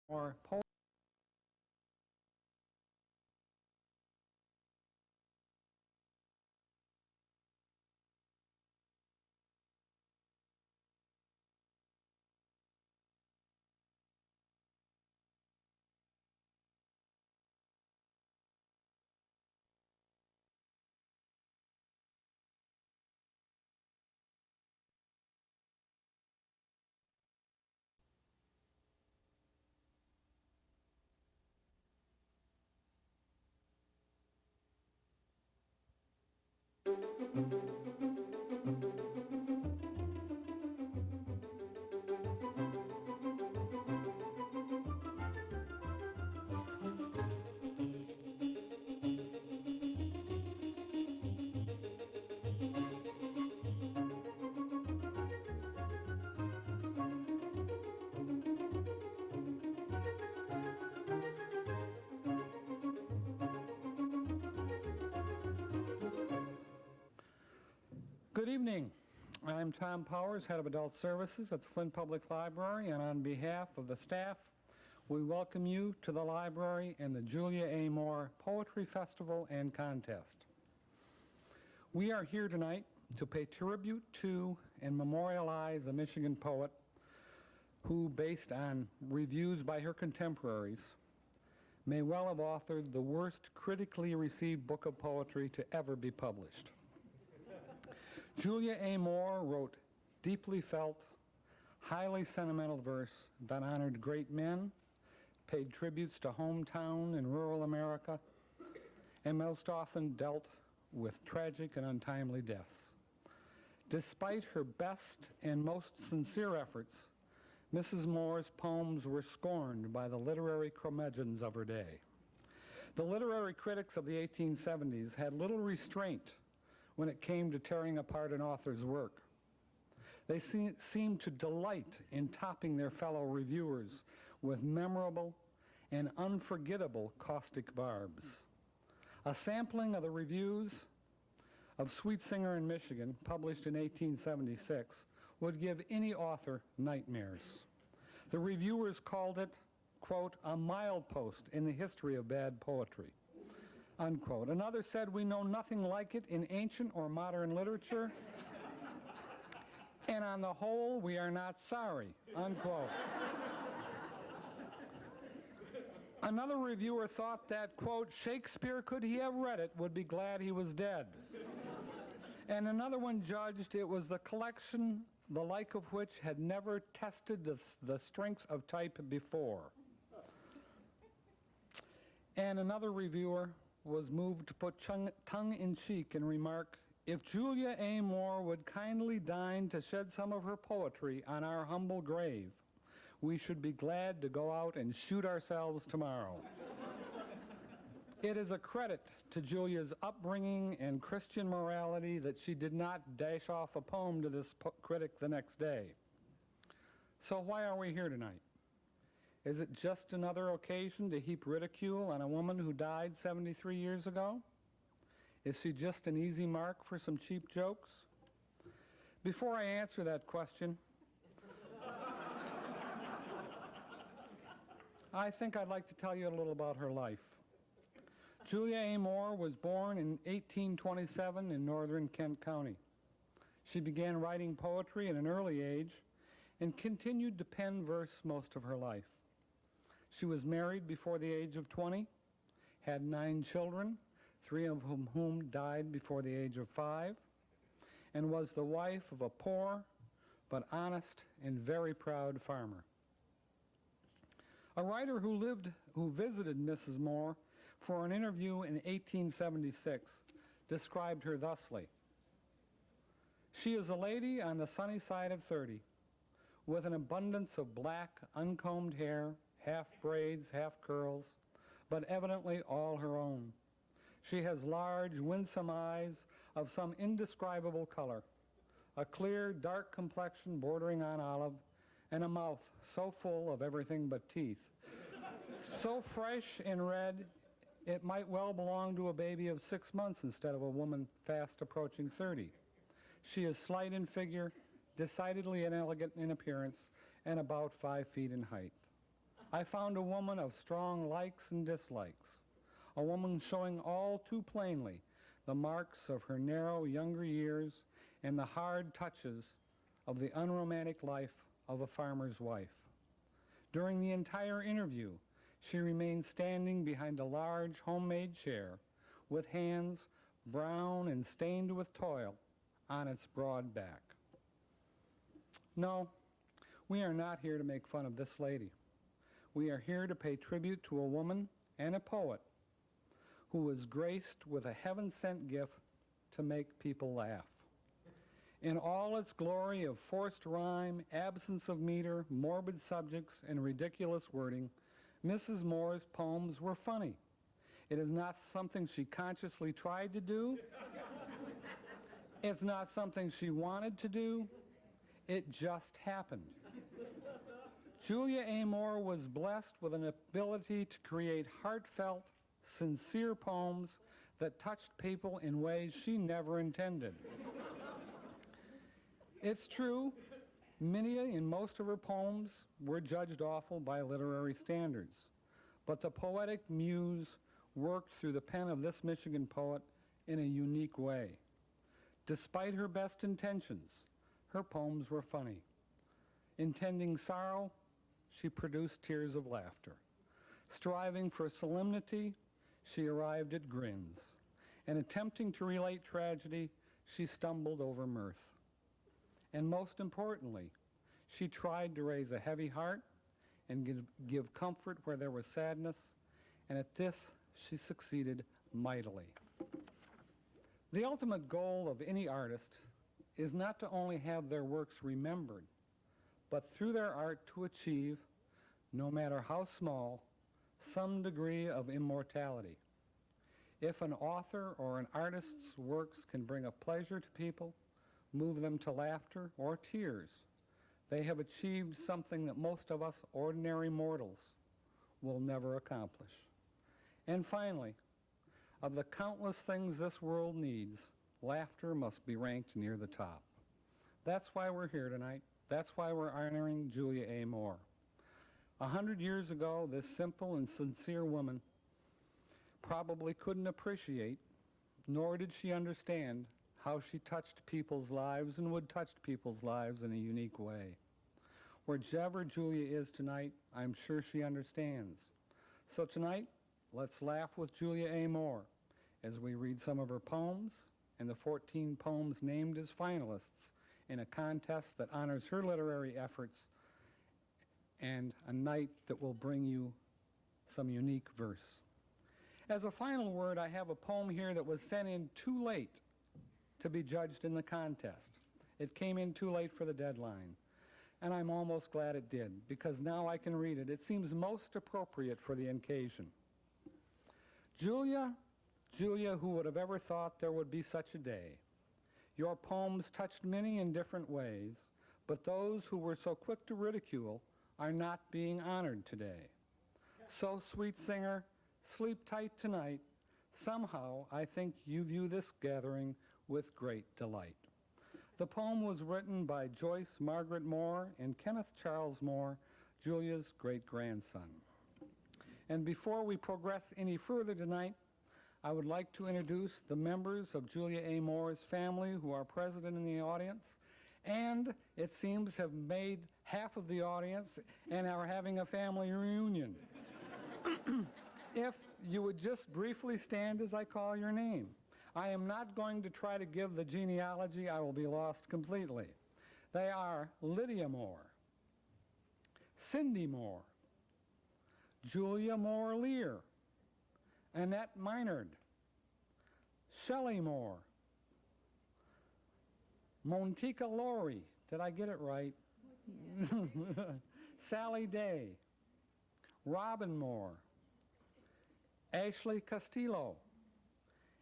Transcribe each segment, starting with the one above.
More Good evening. I'm Tom Powers, Head of Adult Services at the Flint Public Library, and on behalf of the staff, we welcome you to the library and the Julia A. Moore Poetry Festival and Contest. We are here tonight to pay tribute to and memorialize a Michigan poet who, based on reviews by her contemporaries, may well have authored the worst critically received book of poetry to ever be published. Julia A. Moore wrote deeply felt, highly sentimental verse that honored great men, paid tributes to hometown and rural America, and most often dealt with tragic and untimely deaths. Despite her best and most sincere efforts, Mrs. Moore's poems were scorned by the literary curmudgeons of her day. The literary critics of the 1870s had little restraint when it came to tearing apart an author's work. They seemed to delight in topping their fellow reviewers with memorable and unforgettable caustic barbs. A sampling of the reviews of Sweet Singer in Michigan, published in 1876, would give any author nightmares. The reviewers called it, quote, a milepost in the history of bad poetry, unquote. Another said, we know nothing like it in ancient or modern literature, and on the whole, we are not sorry, unquote. Another reviewer thought that, quote, Shakespeare, could he have read it, would be glad he was dead. And another one judged it was the collection, the like of which had never tested the strength of type before. And another reviewer was moved to put tongue in cheek and remark, if Julia A. Moore would kindly deign to shed some of her poetry on our humble grave, we should be glad to go out and shoot ourselves tomorrow. It is a credit to Julia's upbringing and Christian morality that she did not dash off a poem to this critic the next day. So why are we here tonight? Is it just another occasion to heap ridicule on a woman who died 73 years ago? Is she just an easy mark for some cheap jokes? Before I answer that question, I think I'd like to tell you a little about her life. Julia A. Moore was born in 1827 in northern Kent County. She began writing poetry at an early age and continued to pen verse most of her life. She was married before the age of 20, had 9 children, 3 of whom died before the age of 5, and was the wife of a poor but honest and very proud farmer. A writer who visited Mrs. Moore for an interview in 1876 described her thusly. She is a lady on the sunny side of 30, with an abundance of black, uncombed hair, half braids, half curls, but evidently all her own. She has large, winsome eyes of some indescribable color, a clear, dark complexion bordering on olive, and a mouth so full of everything but teeth. So fresh and red, it might well belong to a baby of 6 months instead of a woman fast approaching 30. She is slight in figure, decidedly inelegant in appearance, and about 5 feet in height. I found a woman of strong likes and dislikes, a woman showing all too plainly the marks of her narrow younger years and the hard touches of the unromantic life of a farmer's wife. During the entire interview, she remained standing behind a large homemade chair with hands brown and stained with toil on its broad back. No, we are not here to make fun of this lady. We are here to pay tribute to a woman and a poet who was graced with a heaven-sent gift to make people laugh. In all its glory of forced rhyme, absence of meter, morbid subjects, and ridiculous wording, Mrs. Moore's poems were funny. It is not something she consciously tried to do. It's not something she wanted to do. It just happened. Julia A. Moore was blessed with an ability to create heartfelt, sincere poems that touched people in ways she never intended. It's true, many and most of her poems were judged awful by literary standards, but the poetic muse worked through the pen of this Michigan poet in a unique way. Despite her best intentions, her poems were funny. Intending sorrow, she produced tears of laughter. Striving for solemnity, she arrived at grins. And attempting to relate tragedy, she stumbled over mirth. And most importantly, she tried to raise a heavy heart and give comfort where there was sadness, and at this she succeeded mightily. The ultimate goal of any artist is not to only have their works remembered, but through their art to achieve, no matter how small, some degree of immortality. If an author or an artist's works can bring a pleasure to people, move them to laughter or tears, they have achieved something that most of us ordinary mortals will never accomplish. And finally, of the countless things this world needs, laughter must be ranked near the top. That's why we're here tonight. That's why we're honoring Julia A. Moore. 100 years ago, this simple and sincere woman probably couldn't appreciate, nor did she understand, how she touched people's lives and would touch people's lives in a unique way. Wherever Julia is tonight, I'm sure she understands. So tonight, let's laugh with Julia A. Moore as we read some of her poems and the 14 poems named as finalists in a contest that honors her literary efforts and a night that will bring you some unique verse. As a final word, I have a poem here that was sent in too late to be judged in the contest. It came in too late for the deadline, and I'm almost glad it did, because now I can read it. It seems most appropriate for the occasion. Julia, Julia, who would have ever thought there would be such a day? Your poems touched many in different ways, but those who were so quick to ridicule are not being honored today. So, sweet singer, sleep tight tonight. Somehow, I think you view this gathering with great delight. The poem was written by Joyce Margaret Moore and Kenneth Charles Moore, Julia's great-grandson. And before we progress any further tonight, I would like to introduce the members of Julia A. Moore's family who are present in the audience, and it seems have made half of the audience and are having a family reunion. If you would just briefly stand as I call your name. I am not going to try to give the genealogy. I will be lost completely. They are Lydia Moore, Cindy Moore, Julia Moore Lear, Annette Minard, Shelley Moore, Montica Laurie, did I get it right? Sally Day, Robin Moore, Ashley Castillo,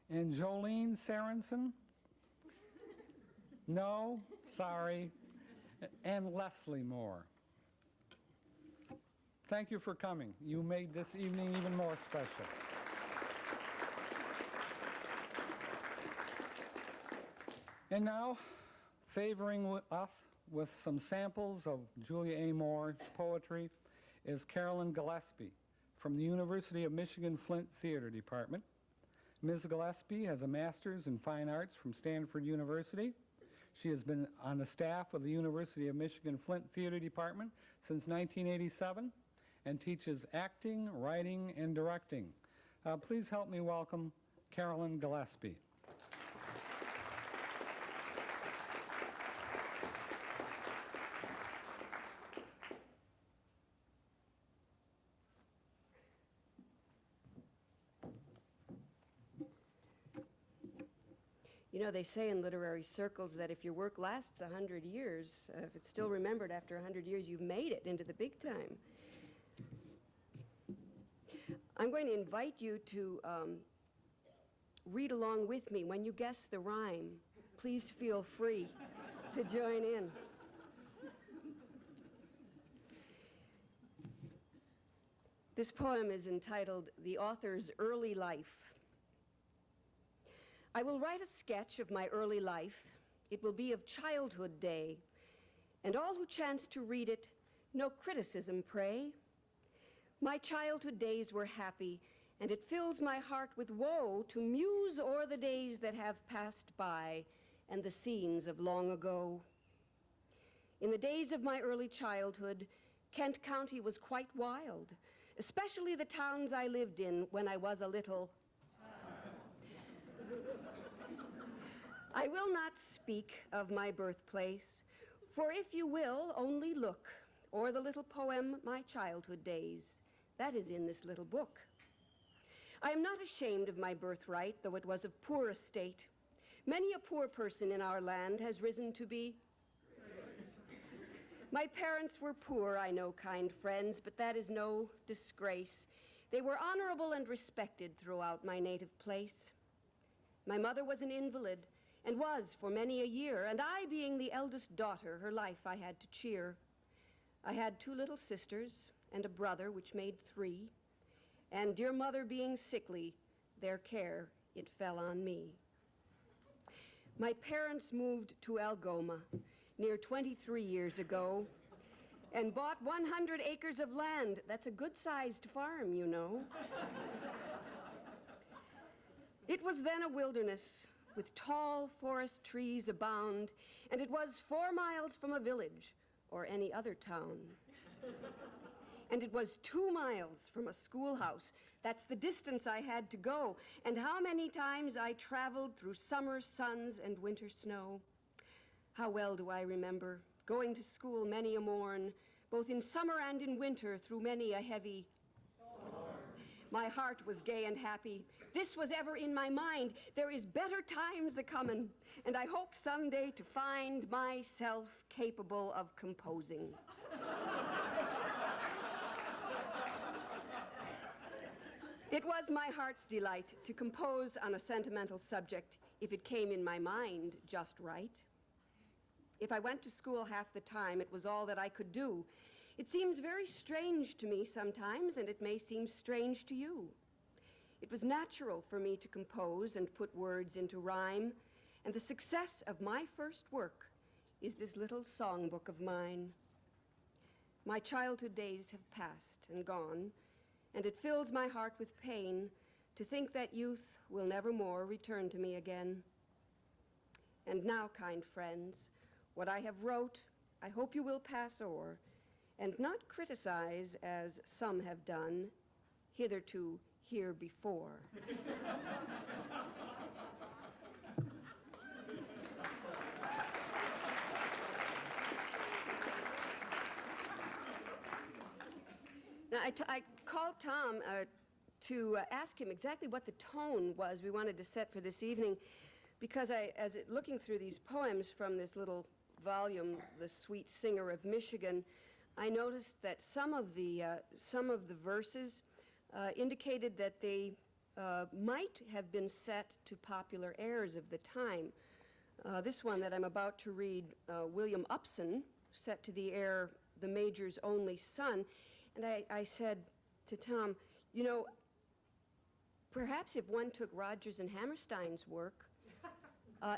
and Jolene Sarenson? No, sorry, and Leslie Moore. Thank you for coming. You made this evening even more special. And now, favoring us with some samples of Julia A. Moore's poetry is Carolyn Gillespie from the University of Michigan Flint Theater Department. Ms. Gillespie has a master's in fine arts from Stanford University. She has been on the staff of the University of Michigan Flint Theater Department since 1987 and teaches acting, writing, and directing. Please help me welcome Carolyn Gillespie. You know, they say in literary circles that if your work lasts 100 years, if it's still remembered after 100 years, you've made it into the big time. I'm going to invite you to read along with me. When you guess the rhyme, please feel free to join in. This poem is entitled "The Author's Early Life." I will write a sketch of my early life. It will be of childhood day, and all who chance to read it, no criticism, pray. My childhood days were happy, and it fills my heart with woe to muse o'er the days that have passed by and the scenes of long ago. In the days of my early childhood, Kent County was quite wild, especially the towns I lived in when I was a little. I will not speak of my birthplace, for if you will, only look, o'er the little poem, My Childhood Days, that is in this little book. I am not ashamed of my birthright, though it was of poor estate. Many a poor person in our land has risen to be. My parents were poor, I know, kind friends, but that is no disgrace. They were honorable and respected throughout my native place. My mother was an invalid, and was for many a year, and I, being the eldest daughter, her life I had to cheer. I had 2 little sisters and a brother, which made 3, and dear mother being sickly, their care, it fell on me. My parents moved to Algoma near 23 years ago and bought 100 acres of land. That's a good-sized farm, you know. It was then a wilderness, with tall forest trees abound, and it was 4 miles from a village or any other town. And it was 2 miles from a schoolhouse. That's the distance I had to go, and how many times I traveled through summer suns and winter snow. How well do I remember going to school many a morn, both in summer and in winter, through many a heavy storm. My heart was gay and happy. This was ever in my mind. There is better times a-comin', and I hope someday to find myself capable of composing. It was my heart's delight to compose on a sentimental subject if it came in my mind just right. If I went to school half the time, it was all that I could do. It seems very strange to me sometimes, and it may seem strange to you. It was natural for me to compose and put words into rhyme, and the success of my first work is this little songbook of mine. My childhood days have passed and gone, and it fills my heart with pain to think that youth will never more return to me again. And now, kind friends, what I have wrote, I hope you will pass o'er, and not criticize as some have done hitherto here before. Now, I called Tom to ask him exactly what the tone was we wanted to set for this evening, because looking through these poems from this little volume, The Sweet Singer of Michigan, I noticed that some of the verses indicated that they might have been set to popular airs of the time. This one that I'm about to read, William Upson, set to the air The Major's Only Son. And I said to Tom, you know, perhaps if one took Rodgers and Hammerstein's work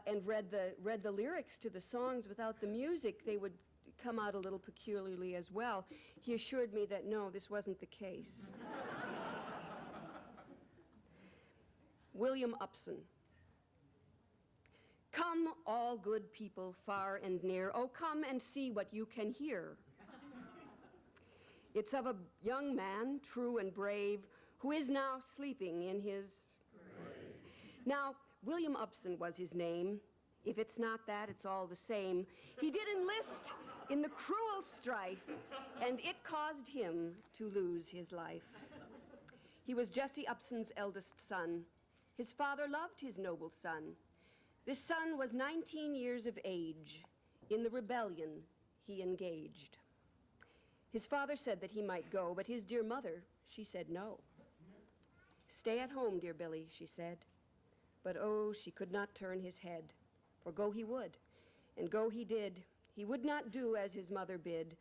and read the lyrics to the songs without the music, they would come out a little peculiarly as well. He assured me that no, this wasn't the case. William Upson. Come, all good people, far and near. Oh, come and see what you can hear. It's of a young man, true and brave, who is now sleeping in his grave. Now, William Upson was his name. If it's not that, it's all the same. He did enlist in the cruel strife, and it caused him to lose his life. He was Jesse Upson's eldest son. His father loved his noble son. This son was 19 years of age. In the rebellion, he engaged. His father said that he might go, but his dear mother, she said no. Stay at home, dear Billy, she said. But oh, she could not turn his head, for go he would, and go he did. He would not do as his mother bid,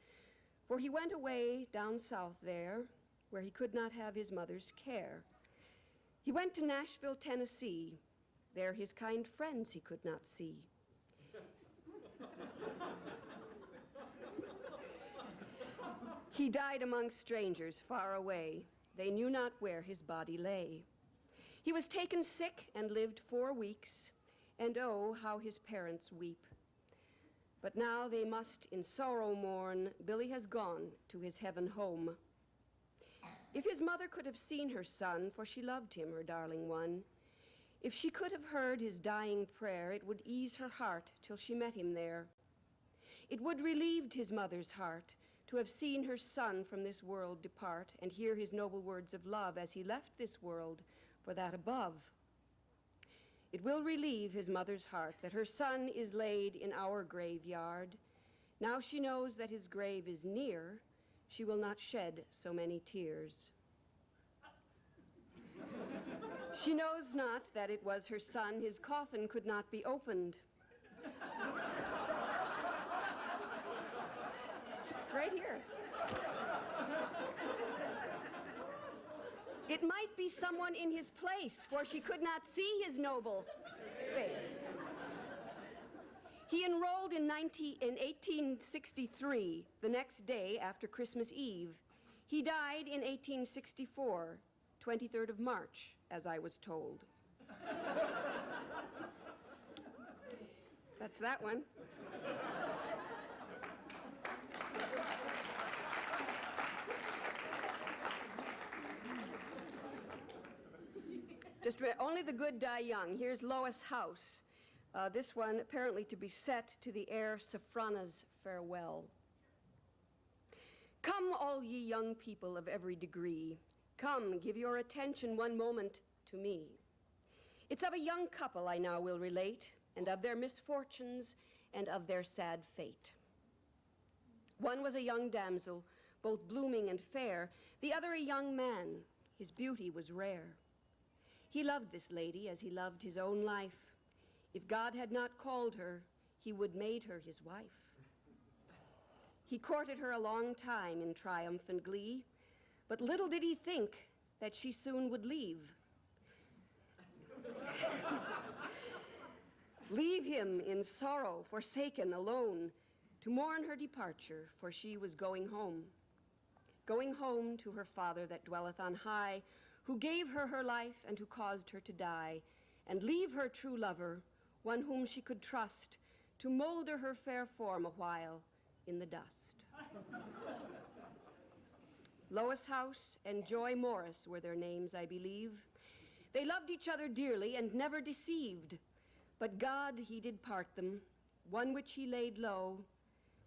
for he went away down south there, where he could not have his mother's care. He went to Nashville, Tennessee. There his kind friends he could not see. He died among strangers far away. They knew not where his body lay. He was taken sick and lived 4 weeks, and oh, how his parents weep. But now they must in sorrow mourn. Billy has gone to his heaven home. If his mother could have seen her son, for she loved him, her darling one, if she could have heard his dying prayer, it would ease her heart till she met him there. It would relieved his mother's heart to have seen her son from this world depart and hear his noble words of love as he left this world for that above. It will relieve his mother's heart that her son is laid in our graveyard. Now she knows that his grave is near, she will not shed so many tears. She knows not that it was her son, his coffin could not be opened. It's right here. It might be someone in his place, for she could not see his noble face. He enrolled in 1863, the next day after Christmas Eve. He died in 1864, 23rd of March, as I was told. That's that one. Only the good die young. Here's Lois House. This one apparently to be set to the air Safrana's Farewell. Come, all ye young people of every degree. Come, give your attention one moment to me. It's of a young couple I now will relate, and of their misfortunes and of their sad fate. One was a young damsel, both blooming and fair, the other a young man. His beauty was rare. He loved this lady as he loved his own life. If God had not called her, he would made her his wife. He courted her a long time in triumph and glee, but little did he think that she soon would leave. Leave him in sorrow, forsaken, alone, to mourn her departure, for she was going home to her Father that dwelleth on high, who gave her her life and who caused her to die, and leave her true lover, one whom she could trust, to molder her fair form a while in the dust. Lois House and Joy Morris were their names, I believe. They loved each other dearly and never deceived, but God, he did part them, one which he laid low,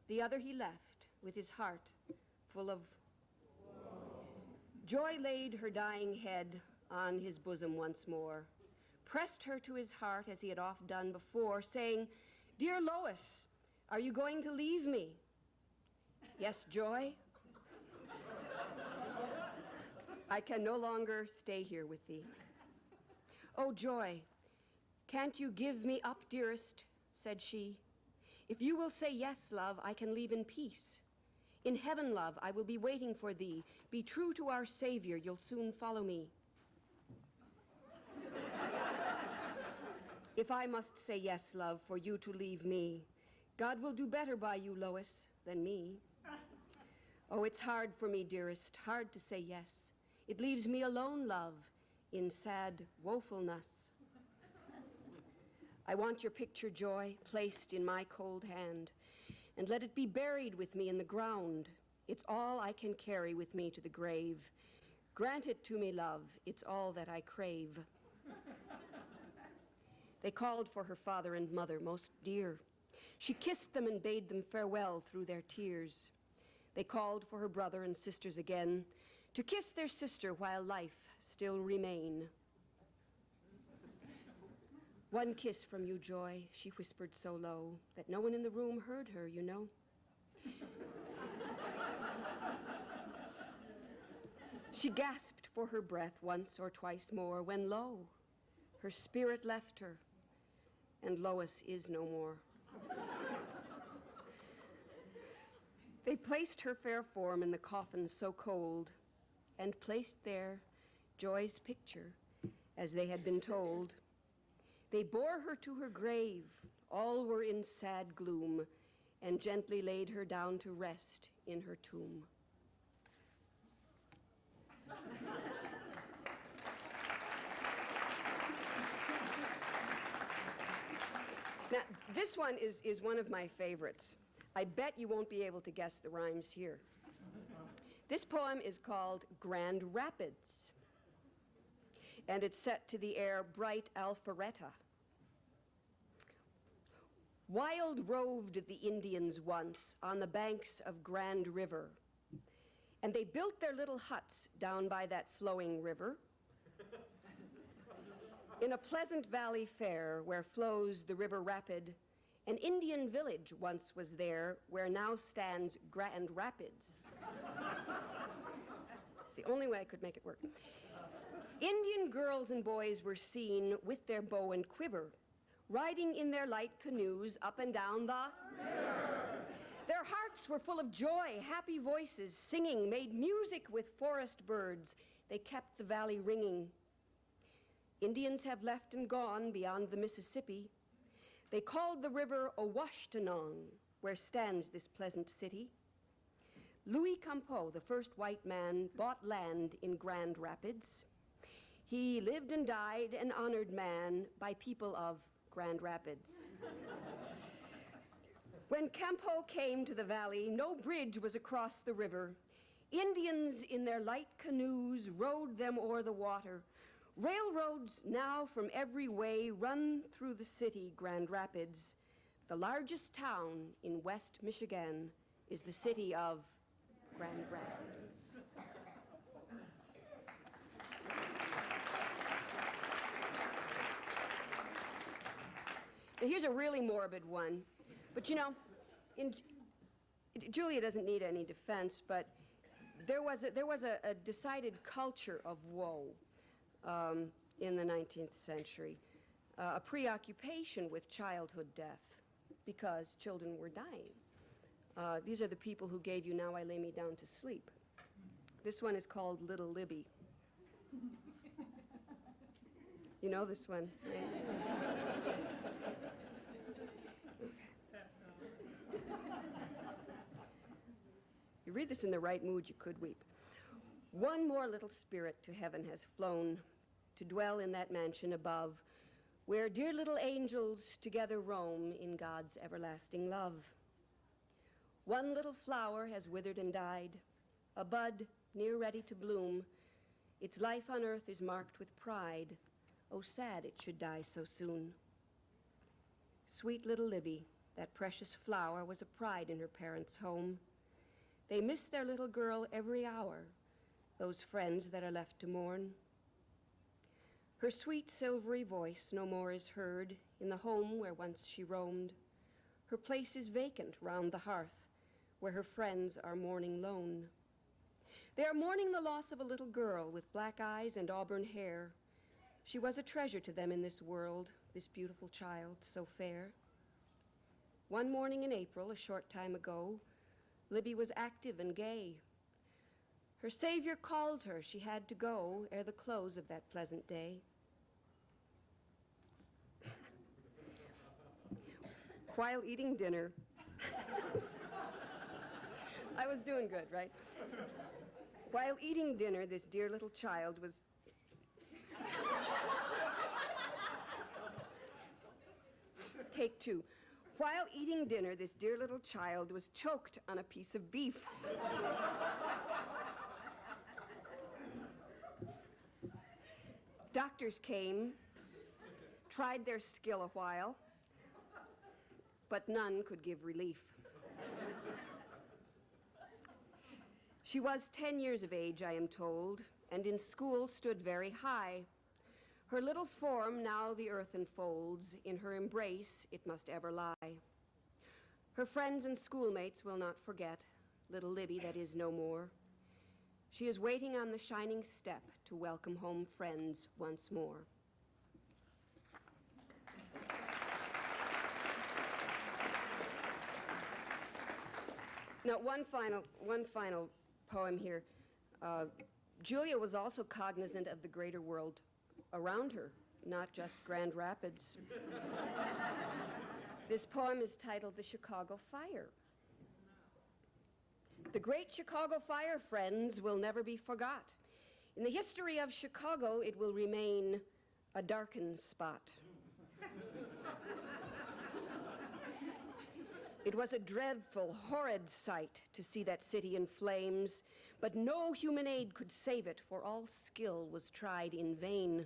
the other he left with his heart full of woe. Joy laid her dying head on his bosom once more, pressed her to his heart as he had oft done before, saying, "Dear Lois, are you going to leave me?" "Yes, Joy. I can no longer stay here with thee." "Oh, Joy, can't you give me up, dearest?" said she. "If you will say yes, love, I can leave in peace. In heaven, love, I will be waiting for thee. Be true to our Savior, you'll soon follow me." "If I must say yes, love, for you to leave me, God will do better by you, Lois, than me. Oh, it's hard for me, dearest, hard to say yes. It leaves me alone, love, in sad woefulness. I want your picture, Joy, placed in my cold hand, and let it be buried with me in the ground. It's all I can carry with me to the grave. Grant it to me, love, it's all that I crave. They called for her father and mother, most dear. She kissed them and bade them farewell through their tears. They called for her brother and sisters again, to kiss their sister while life still remain. One kiss from you, Joy, she whispered so low that no one in the room heard her, you know. She gasped for her breath once or twice more, when lo, her spirit left her, and Lois is no more. They placed her fair form in the coffin so cold, and placed there Joy's picture, as they had been told. They bore her to her grave, all were in sad gloom, and gently laid her down to rest in her tomb. Now, this one is one of my favorites. I bet you won't be able to guess the rhymes here. This poem is called Grand Rapids, and it's set to the air Bright Alpharetta. Wild roved the Indians once on the banks of Grand River, and they built their little huts down by that flowing river. In a pleasant valley fair where flows the river rapid, an Indian village once was there where now stands Grand Rapids. It's the only way I could make it work. Indian girls and boys were seen with their bow and quiver, riding in their light canoes up and down the river. Their hearts were full of joy, happy voices singing, made music with forest birds. They kept the valley ringing. Indians have left and gone beyond the Mississippi. They called the river Owashtenong, where stands this pleasant city. Louis Campeau, the first white man, bought land in Grand Rapids. He lived and died an honored man by people of Grand Rapids. When Campeau came to the valley, no bridge was across the river. Indians in their light canoes rowed them o'er the water. Railroads now from every way run through the city, Grand Rapids. The largest town in West Michigan is the city of Grand Rapids. Now here's a really morbid one, but you know, Julia doesn't need any defense, but there was a decided culture of woe in the 19th century, a preoccupation with childhood death because children were dying. These are the people who gave you Now I Lay Me Down to Sleep. This one is called Little Libby. You know this one, right? You read this in the right mood, you could weep. One more little spirit to heaven has flown to dwell in that mansion above, where dear little angels together roam in God's everlasting love. One little flower has withered and died, a bud near ready to bloom. Its life on earth is marked with pride. Oh, sad it should die so soon. Sweet little Libby, that precious flower, was a pride in her parents' home. They miss their little girl every hour, those friends that are left to mourn. Her sweet silvery voice no more is heard in the home where once she roamed. Her place is vacant round the hearth, where her friends are mourning lone. They are mourning the loss of a little girl with black eyes and auburn hair. She was a treasure to them in this world, this beautiful child, so fair. One morning in April, a short time ago, Libby was active and gay. Her Savior called her, she had to go ere the close of that pleasant day. While eating dinner, I was doing good, right? While eating dinner, this dear little child was... Take two. While eating dinner, this dear little child was choked on a piece of beef. Doctors came, tried their skill a while, but none could give relief. She was 10 years of age, I am told, and in school stood very high. Her little form now the earth enfolds, in her embrace it must ever lie. Her friends and schoolmates will not forget, little Libby that is no more. She is waiting on the shining step to welcome home friends once more. Now, one final poem here. Julia was also cognizant of the greater world around her, not just Grand Rapids. This poem is titled The Chicago Fire. The great Chicago fire, friends, will never be forgot. In the history of Chicago, it will remain a darkened spot. It was a dreadful, horrid sight to see that city in flames, but no human aid could save it, for all skill was tried in vain.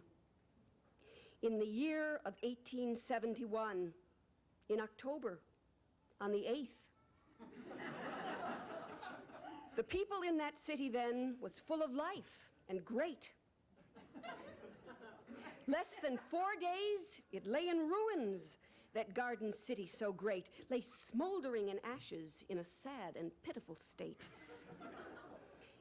In the year of 1871, in October, on the 8th, the people in that city then was full of life and great. Less than 4 days, it lay in ruins. That garden city so great lay smoldering in ashes in a sad and pitiful state.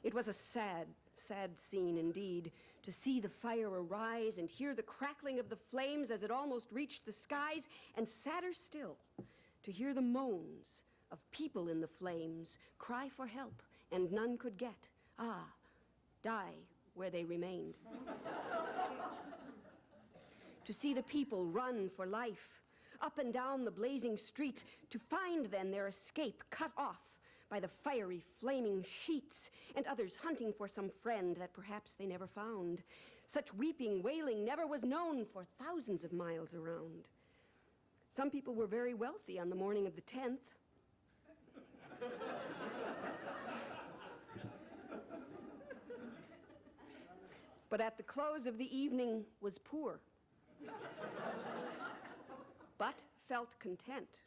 It was a sad, sad scene indeed, to see the fire arise and hear the crackling of the flames as it almost reached the skies, and sadder still, to hear the moans of people in the flames cry for help, and none could get, die where they remained. To see the people run for life, up and down the blazing streets, to find then their escape cut off by the fiery, flaming sheets, and others hunting for some friend that perhaps they never found. Such weeping, wailing never was known for thousands of miles around. Some people were very wealthy on the morning of the 10th. But at the close of the evening was poor, but felt content,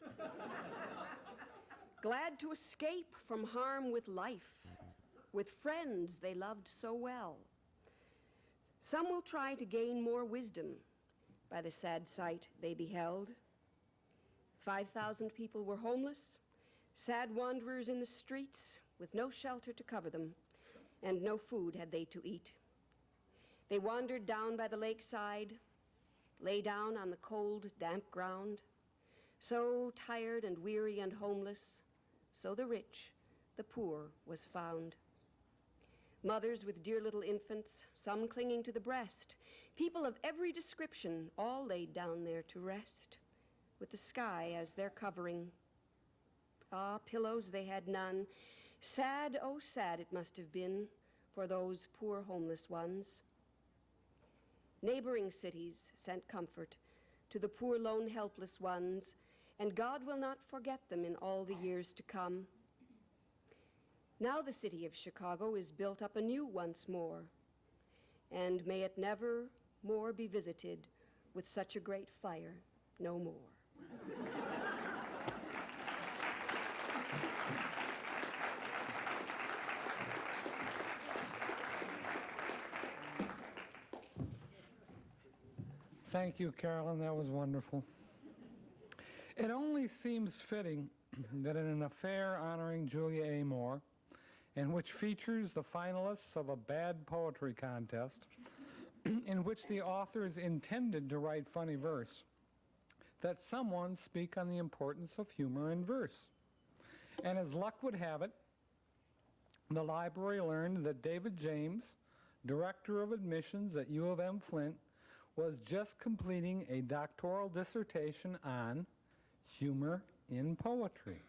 glad to escape from harm with life, with friends they loved so well. Some will try to gain more wisdom by the sad sight they beheld. 5,000 people were homeless, sad wanderers in the streets, with no shelter to cover them, and no food had they to eat. They wandered down by the lakeside, lay down on the cold, damp ground. So tired and weary and homeless, so the rich, the poor was found. Mothers with dear little infants, some clinging to the breast, people of every description, all laid down there to rest, with the sky as their covering. Pillows they had none. Sad, oh sad it must have been for those poor homeless ones. Neighboring cities sent comfort to the poor, lone, helpless ones, and God will not forget them in all the years to come. Now the city of Chicago is built up anew once more, and may it never more be visited with such a great fire no more. Thank you, Carolyn. That was wonderful. It only seems fitting that in an affair honoring Julia A. Moore, and which features the finalists of a bad poetry contest, in which the authors intended to write funny verse, that someone speak on the importance of humor in verse. And as luck would have it, the library learned that David James, Director of Admissions at U of M Flint, was just completing a doctoral dissertation on humor in poetry.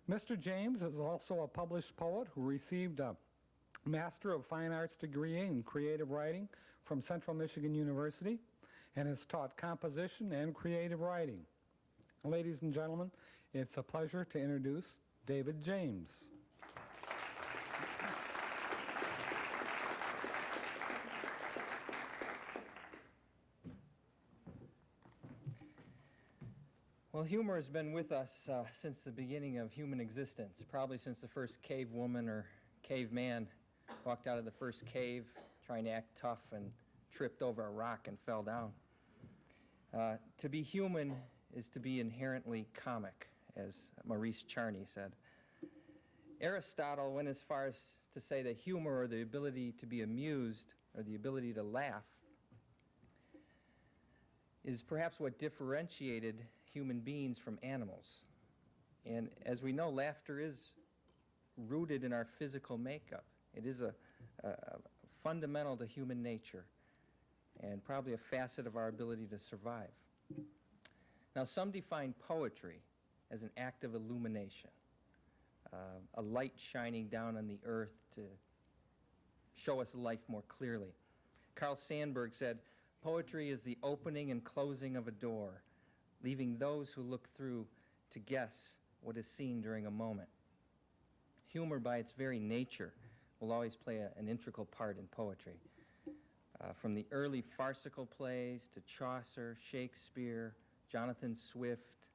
Mr. James is also a published poet who received a Master of Fine Arts degree in creative writing from Central Michigan University and has taught composition and creative writing. Ladies and gentlemen, it's a pleasure to introduce David James. Well, humor has been with us since the beginning of human existence, probably since the first cave woman or caveman walked out of the first cave trying to act tough and tripped over a rock and fell down. To be human is to be inherently comic, as Maurice Charney said. Aristotle went as far as to say that humor, or the ability to be amused, or the ability to laugh, is perhaps what differentiated human beings from animals. And as we know, laughter is rooted in our physical makeup. It is a fundamental to human nature and probably a facet of our ability to survive. Now, some define poetry as an act of illumination, a light shining down on the earth to show us life more clearly. Carl Sandburg said, "Poetry is the opening and closing of a door, leaving those who look through to guess what is seen during a moment." Humor, by its very nature, will always play an integral part in poetry. From the early farcical plays to Chaucer, Shakespeare, Jonathan Swift,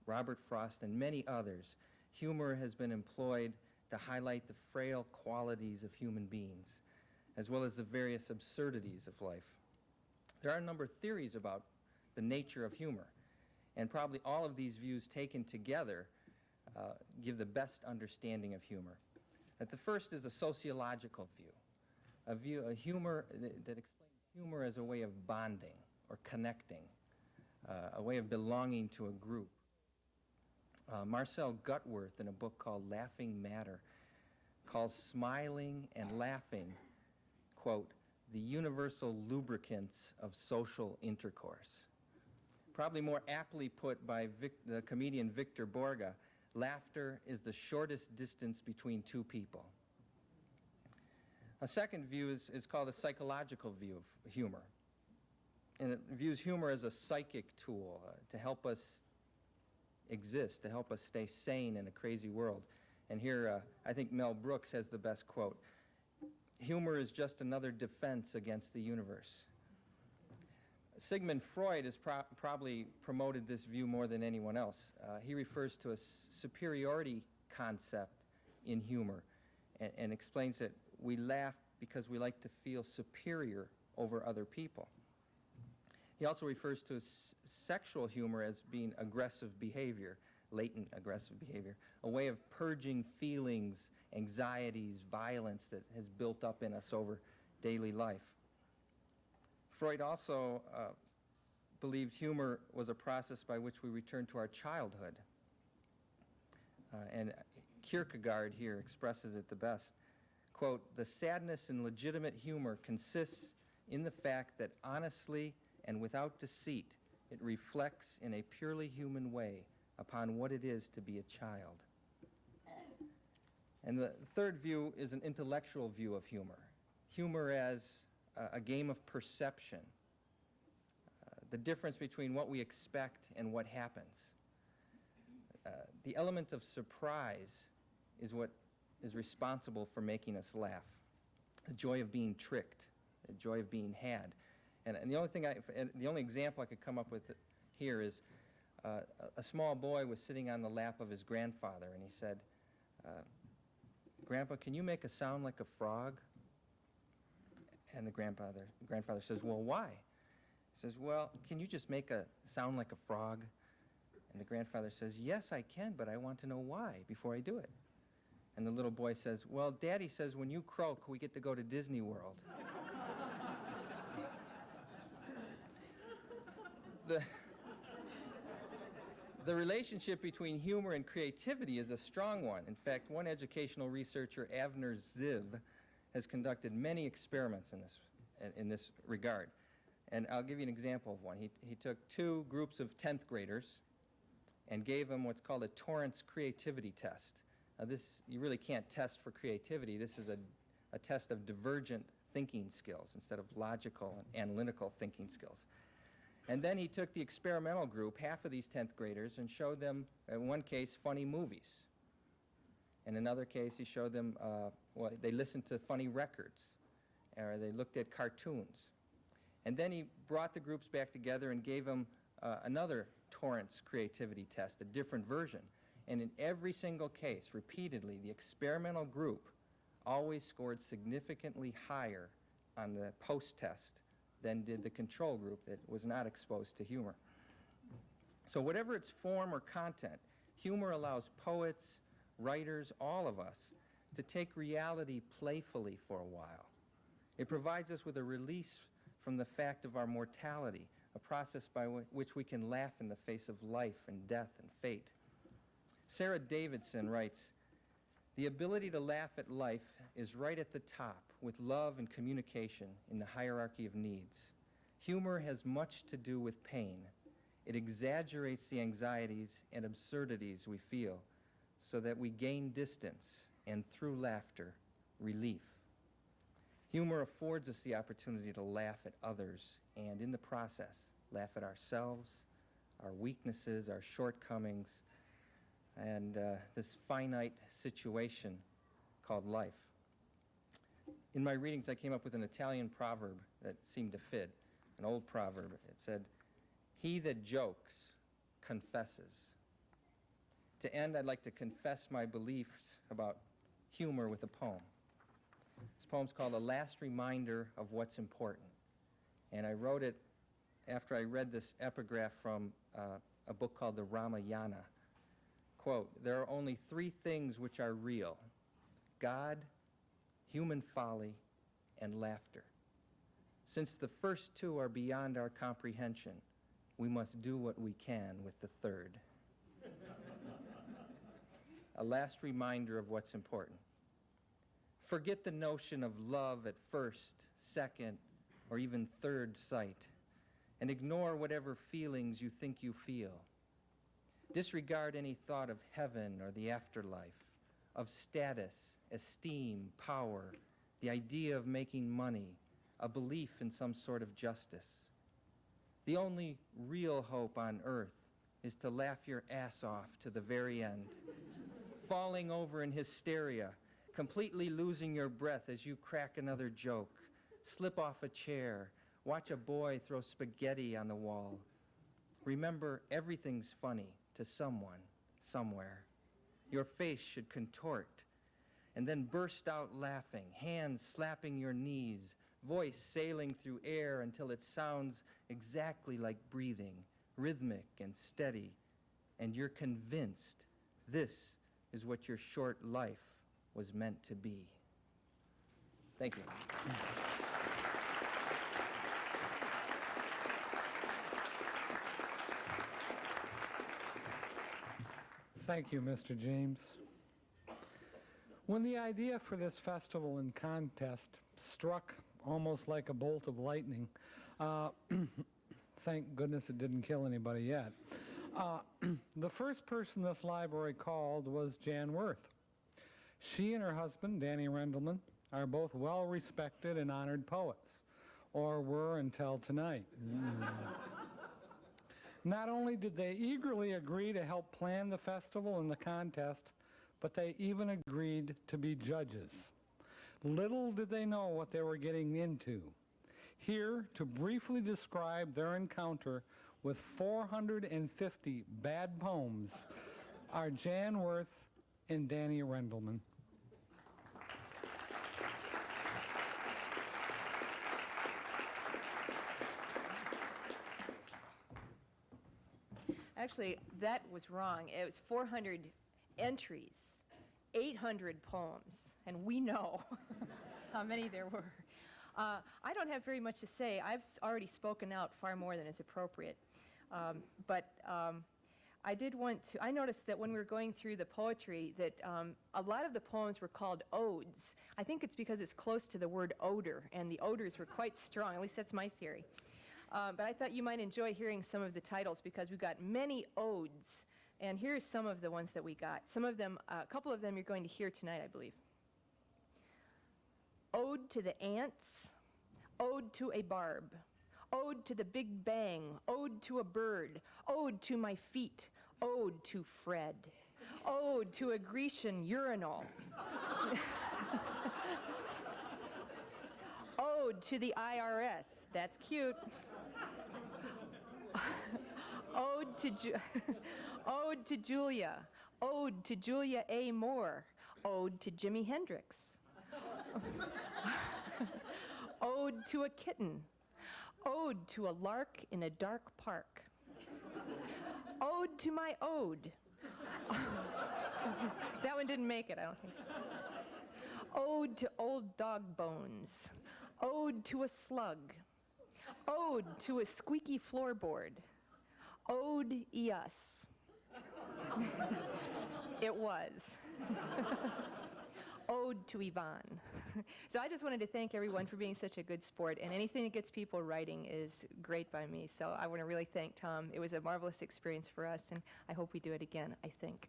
Robert Frost, and many others, humor has been employed to highlight the frail qualities of human beings, as well as the various absurdities of life. There are a number of theories about the nature of humor, and probably all of these views taken together give the best understanding of humor. But the first is a sociological view, a humor that explains humor as a way of bonding or connecting, a way of belonging to a group. Marcel Gutworth, in a book called Laughing Matter, calls smiling and laughing, quote, the universal lubricants of social intercourse. Probably more aptly put by the comedian Victor Borge, laughter is the shortest distance between two people. A second view is called a psychological view of humor. And it views humor as a psychic tool to help us exist, to help us stay sane in a crazy world. And here, I think Mel Brooks has the best quote. Humor is just another defense against the universe. Sigmund Freud has probably promoted this view more than anyone else. He refers to a superiority concept in humor and explains that we laugh because we like to feel superior over other people. He also refers to sexual humor as being aggressive behavior, latent aggressive behavior, a way of purging feelings, anxieties, violence that has built up in us over daily life. Freud also believed humor was a process by which we return to our childhood. And Kierkegaard here expresses it the best. Quote, the sadness in legitimate humor consists in the fact that honestly and without deceit, it reflects in a purely human way upon what it is to be a child. And the third view is an intellectual view of humor. Humor as a game of perception, the difference between what we expect and what happens. The element of surprise is what is responsible for making us laugh. The joy of being tricked, the joy of being had. And the only example I could come up with here is a small boy was sitting on the lap of his grandfather, and he said, Grandpa, can you make a sound like a frog? And the grandfather says, well, why? He says, well, can you just make a sound like a frog? And the grandfather says, yes, I can, but I want to know why before I do it. And the little boy says, well, Daddy says when you croak, we get to go to Disney World. The relationship between humor and creativity is a strong one. In fact, one educational researcher, Avner Ziv, has conducted many experiments in this regard. And I'll give you an example of one. He took two groups of 10th graders, and gave them what's called a Torrance creativity test. Now this, you really can't test for creativity. This is a test of divergent thinking skills instead of logical and analytical thinking skills. And then he took the experimental group, half of these 10th graders, and showed them, in one case, funny movies. In another case, he showed them, well, they listened to funny records, or they looked at cartoons. And then he brought the groups back together and gave them another Torrance creativity test, a different version. And in every single case, repeatedly, the experimental group always scored significantly higher on the post-test than did the control group that was not exposed to humor. So whatever its form or content, humor allows poets, writers, all of us, to take reality playfully for a while. It provides us with a release from the fact of our mortality, a process by which we can laugh in the face of life and death and fate. Sarah Davidson writes, "The ability to laugh at life is right at the top, with love and communication in the hierarchy of needs. Humor has much to do with pain. It exaggerates the anxieties and absurdities we feel so that we gain distance and, through laughter, relief. Humor affords us the opportunity to laugh at others and, in the process, laugh at ourselves, our weaknesses, our shortcomings, and this finite situation called life." In my readings, I came up with an Italian proverb that seemed to fit, an old proverb. It said, "He that jokes confesses." To end, I'd like to confess my beliefs about humor with a poem. This poem's called "A Last Reminder of What's Important." And I wrote it after I read this epigraph from a book called the Ramayana. Quote, "There are only three things which are real: God, human folly, and laughter. Since the first two are beyond our comprehension, we must do what we can with the third." A last reminder of what's important. Forget the notion of love at first, second, or even third sight, and ignore whatever feelings you think you feel. Disregard any thought of heaven or the afterlife, of status, esteem, power, the idea of making money, a belief in some sort of justice. The only real hope on earth is to laugh your ass off to the very end, falling over in hysteria, completely losing your breath as you crack another joke, slip off a chair, watch a boy throw spaghetti on the wall. Remember, everything's funny to someone, somewhere. Your face should contort, and then burst out laughing, hands slapping your knees, voice sailing through air until it sounds exactly like breathing, rhythmic and steady, and you're convinced this is what your short life was meant to be. Thank you. Thank you, Mr. James. When the idea for this festival and contest struck almost like a bolt of lightning, thank goodness it didn't kill anybody yet, the first person this library called was Jan Worth. She and her husband, Danny Rendelman, are both well-respected and honored poets, or were until tonight. Not only did they eagerly agree to help plan the festival and the contest, but they even agreed to be judges. Little did they know what they were getting into. Here, to briefly describe their encounter with 450 bad poems, are Jan Worth and Danny Rendelman. Actually, that was wrong. It was 400 entries, 800 poems, and we know how many there were. I don't have very much to say. I've already spoken out far more than is appropriate. But I did want to, I noticed that when we were going through the poetry that a lot of the poems were called odes. I think it's because it's close to the word odor, and the odors were quite strong. At least that's my theory. But I thought you might enjoy hearing some of the titles because we've got many odes And here's some of the ones that we got. Some of them, a couple of them you're going to hear tonight, I believe. Ode to the ants, ode to a barb, ode to the Big Bang, ode to a bird, ode to my feet, ode to Fred, ode to a Grecian urinal, ode to the IRS, that's cute, ode to Julia, ode to Julia A. Moore, ode to Jimi Hendrix, ode to a kitten, ode to a lark in a dark park, ode to my ode. That one didn't make it, I don't think. Ode to old dog bones, ode to a slug, ode to a squeaky floorboard, ode us. It was. Ode to Yvonne. So I just wanted to thank everyone for being such a good sport, and anything that gets people writing is great by me. So I want to really thank Tom. It was a marvelous experience for us, and I hope we do it again, I think.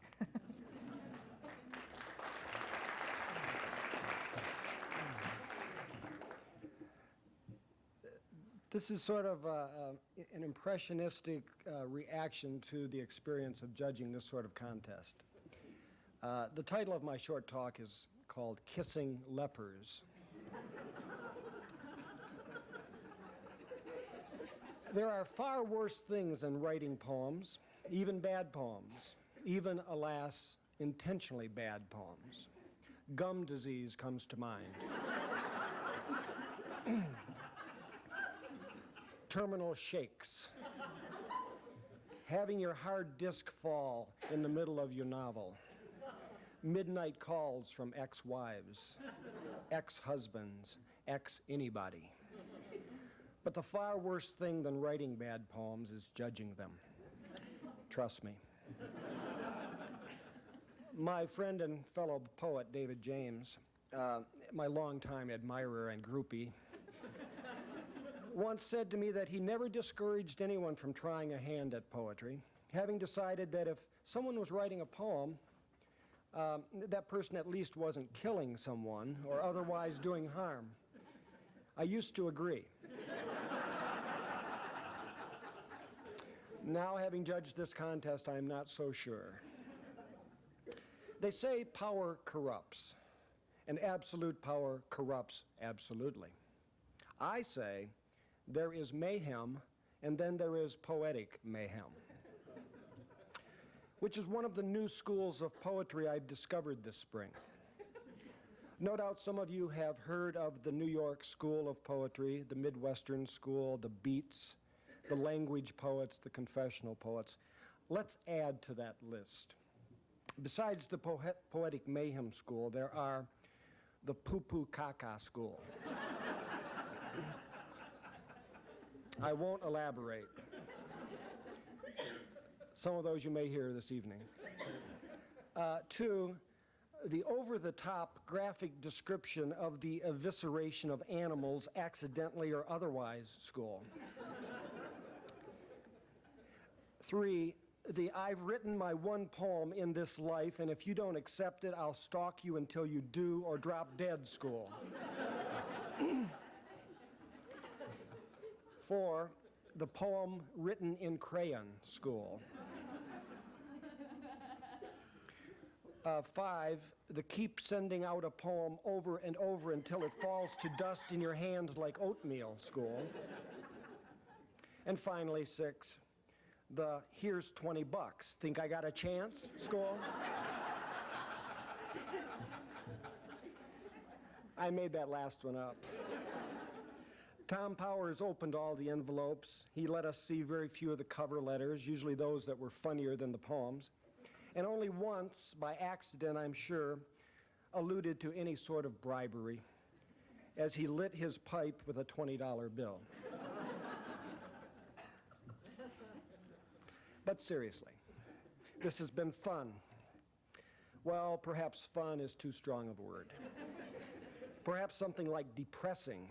This is sort of an impressionistic reaction to the experience of judging this sort of contest. The title of my short talk is called Kissing Lepers. There are far worse things than writing poems, even bad poems, even, alas, intentionally bad poems. Gum disease comes to mind. Terminal shakes. Having your hard disk fall in the middle of your novel. Midnight calls from ex-wives, ex-husbands, ex-anybody. But the far worse thing than writing bad poems is judging them. Trust me. My friend and fellow poet, David James, my longtime admirer and groupie, once said to me that he never discouraged anyone from trying a hand at poetry, having decided that if someone was writing a poem, that person at least wasn't killing someone or otherwise doing harm. I used to agree. Now, having judged this contest, I am not so sure. They say power corrupts, and absolute power corrupts absolutely. I say there is mayhem, and then there is poetic mayhem, which is one of the new schools of poetry I've discovered this spring. No doubt some of you have heard of the New York School of Poetry, the Midwestern School, the Beats, the language poets, the confessional poets. Let's add to that list. Besides the Poetic Mayhem School, there are the Poo-Poo Caca School. I won't elaborate. Some of those you may hear this evening. Two, the over-the-top graphic description of the evisceration of animals accidentally or otherwise school. Three, the I've written my one poem in this life, and if you don't accept it, I'll stalk you until you do or drop dead school. Four, the poem written in crayon school. Five, the keep sending out a poem over and over until it falls to dust in your hand like oatmeal school. And finally, six, the here's $20, think I got a chance school. I made that last one up. Tom Powers opened all the envelopes. He let us see very few of the cover letters, usually those that were funnier than the poems. And only once, by accident I'm sure, alluded to any sort of bribery, as he lit his pipe with a $20 bill. But seriously, this has been fun. Well, perhaps fun is too strong of a word. Perhaps something like depressing,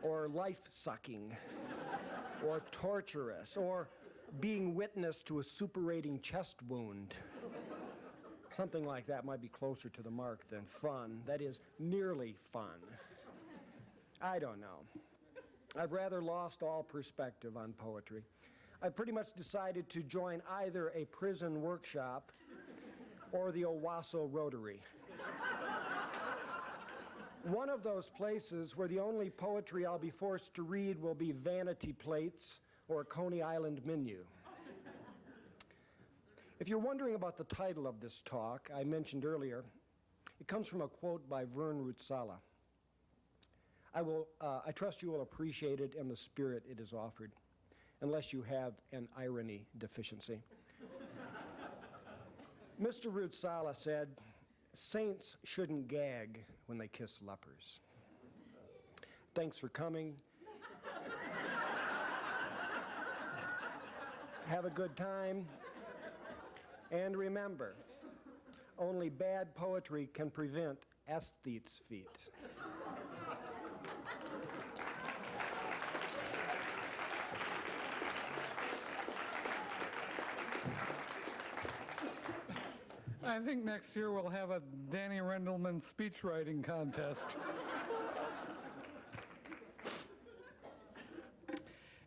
or life-sucking, or torturous, or being witness to a suppurating chest wound. Something like that might be closer to the mark than fun. That is, nearly fun. I don't know. I've rather lost all perspective on poetry. I've pretty much decided to join either a prison workshop or the Owasso Rotary. One of those places where the only poetry I'll be forced to read will be vanity plates or a Coney Island menu. If you're wondering about the title of this talk I mentioned earlier, it comes from a quote by Vern Rutsala. I trust you will appreciate it in the spirit it is offered, unless you have an irony deficiency. Mr. Rutsala said, "Saints shouldn't gag when they kiss lepers." Thanks for coming. Have a good time. And remember, only bad poetry can prevent aesthetes' feet. I think next year we'll have a Danny Rendelman speech writing contest.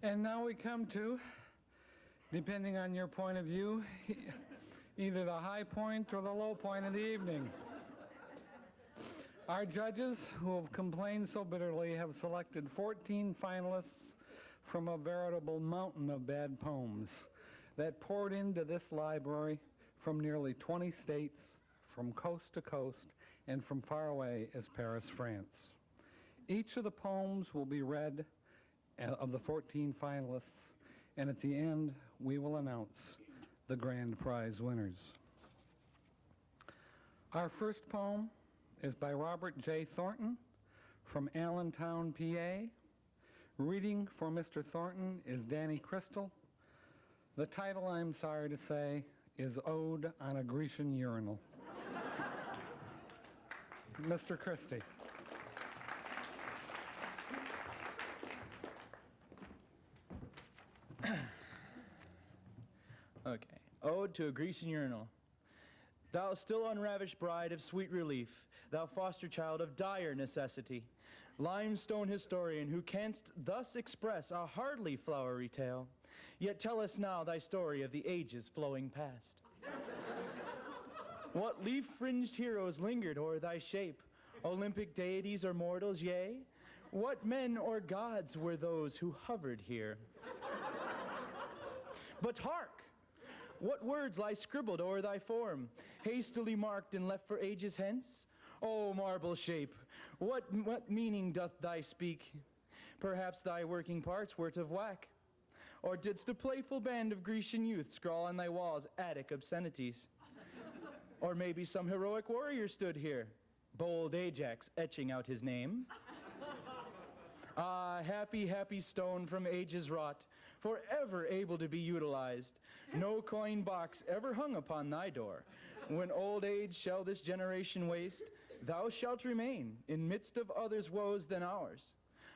And now we come to, depending on your point of view, either the high point or the low point of the evening. Our judges, who have complained so bitterly, have selected 14 finalists from a veritable mountain of bad poems that poured into this library from nearly 20 states, from coast to coast, and from far away as Paris, France. Each of the poems will be read of the 14 finalists, and at the end, we will announce the grand prize winners. Our first poem is by Robert J. Thornton from Allentown, PA. Reading for Mr. Thornton is Danny Crystal. The title, I'm sorry to say, is Ode on a Grecian Urinal. Mr. Christie. Okay. Ode to a Grecian Urinal. Thou still unravished bride of sweet relief, thou foster child of dire necessity, limestone historian who canst thus express a hardly flowery tale, yet tell us now thy story of the ages flowing past. What leaf-fringed heroes lingered o'er thy shape, Olympic deities or mortals, yea? What men or gods were those who hovered here? But hark! What words lie scribbled o'er thy form, hastily marked and left for ages hence? O marble shape, what meaning doth thy speak? Perhaps thy working parts wert of whack, or didst a playful band of Grecian youth scrawl on thy walls Attic obscenities? Or maybe some heroic warrior stood here, bold Ajax etching out his name? Ah, happy, happy stone from ages wrought, forever able to be utilized. No coin box ever hung upon thy door. When old age shall this generation waste, thou shalt remain in midst of others' woes than ours.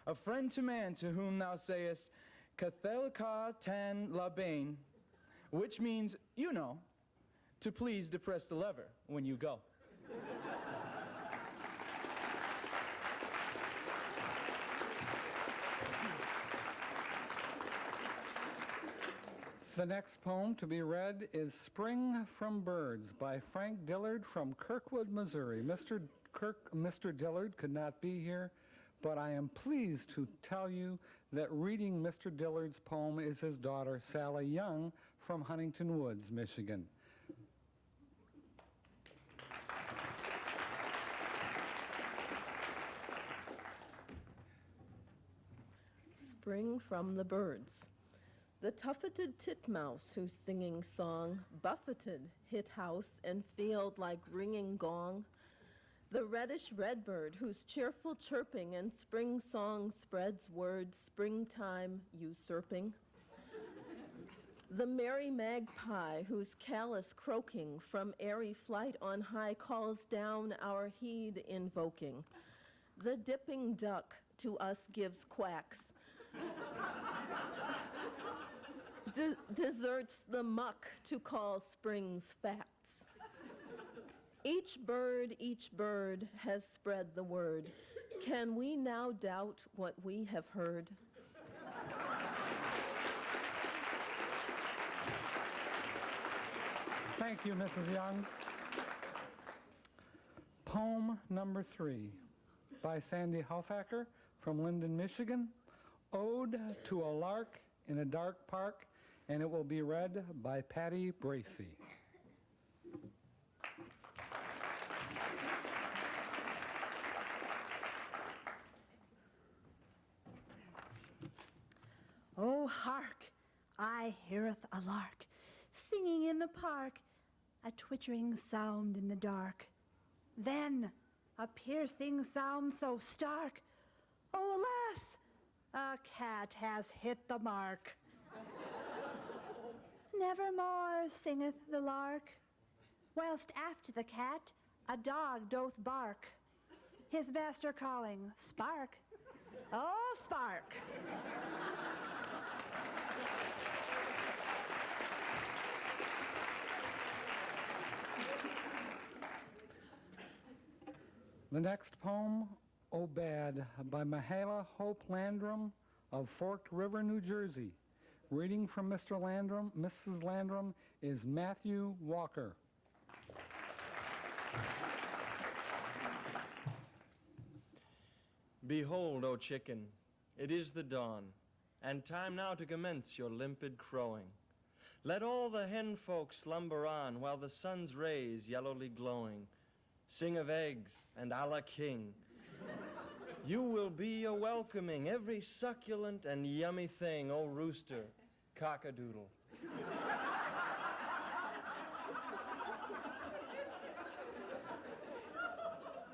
A friend to man to whom thou sayest, Kathelka tan labain, which means, you know, to please depress the lever when you go. The next poem to be read is Spring from Birds by Frank Dillard from Kirkwood, Missouri. Mr. Dillard could not be here, but I am pleased to tell you that reading Mr. Dillard's poem is his daughter, Sally Young, from Huntington Woods, Michigan. Spring from the Birds. The tufted titmouse whose singing song buffeted hit house and field like ringing gong. The reddish redbird whose cheerful chirping and spring song spreads words springtime usurping. The merry magpie whose callous croaking from airy flight on high calls down our heed invoking. The dipping duck to us gives quacks, deserts the muck to call spring's facts. Each bird has spread the word. Can we now doubt what we have heard? Thank you, Mrs. Young. Poem number 3 by Sandy Houfacker from Linden, Michigan. Ode to a Lark in a Dark Park, and it will be read by Patty Bracey. Oh, hark! I heareth a lark, singing in the park, a twittering sound in the dark. Then a piercing sound so stark, oh, alas, a cat has hit the mark. Nevermore singeth the lark, whilst after the cat a dog doth bark. His master calling, Spark, oh, Spark. The next poem, Obad, by Mahala Hope Landrum of Forked River, New Jersey. Reading from Mr. Landrum, Mrs. Landrum, is Matthew Walker. Behold, O chicken, it is the dawn, and time now to commence your limpid crowing. Let all the hen folk slumber on while the sun's rays yellowly glowing sing of eggs and a la king. You will be a welcoming every succulent and yummy thing, O rooster, cock-a-doodle.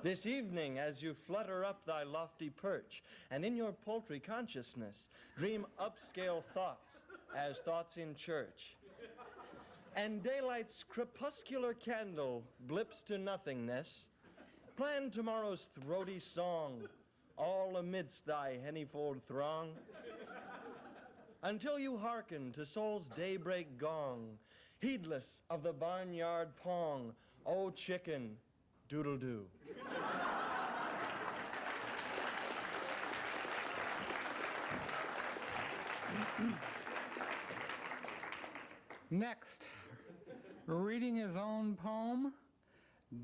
This evening, as you flutter up thy lofty perch, and in your poultry consciousness dream upscale thoughts as thoughts in church, and daylight's crepuscular candle blips to nothingness, plan tomorrow's throaty song, all amidst thy hennyfold throng, until you hearken to soul's daybreak gong, heedless of the barnyard pong, O chicken, doodle-doo. Next, reading his own poem,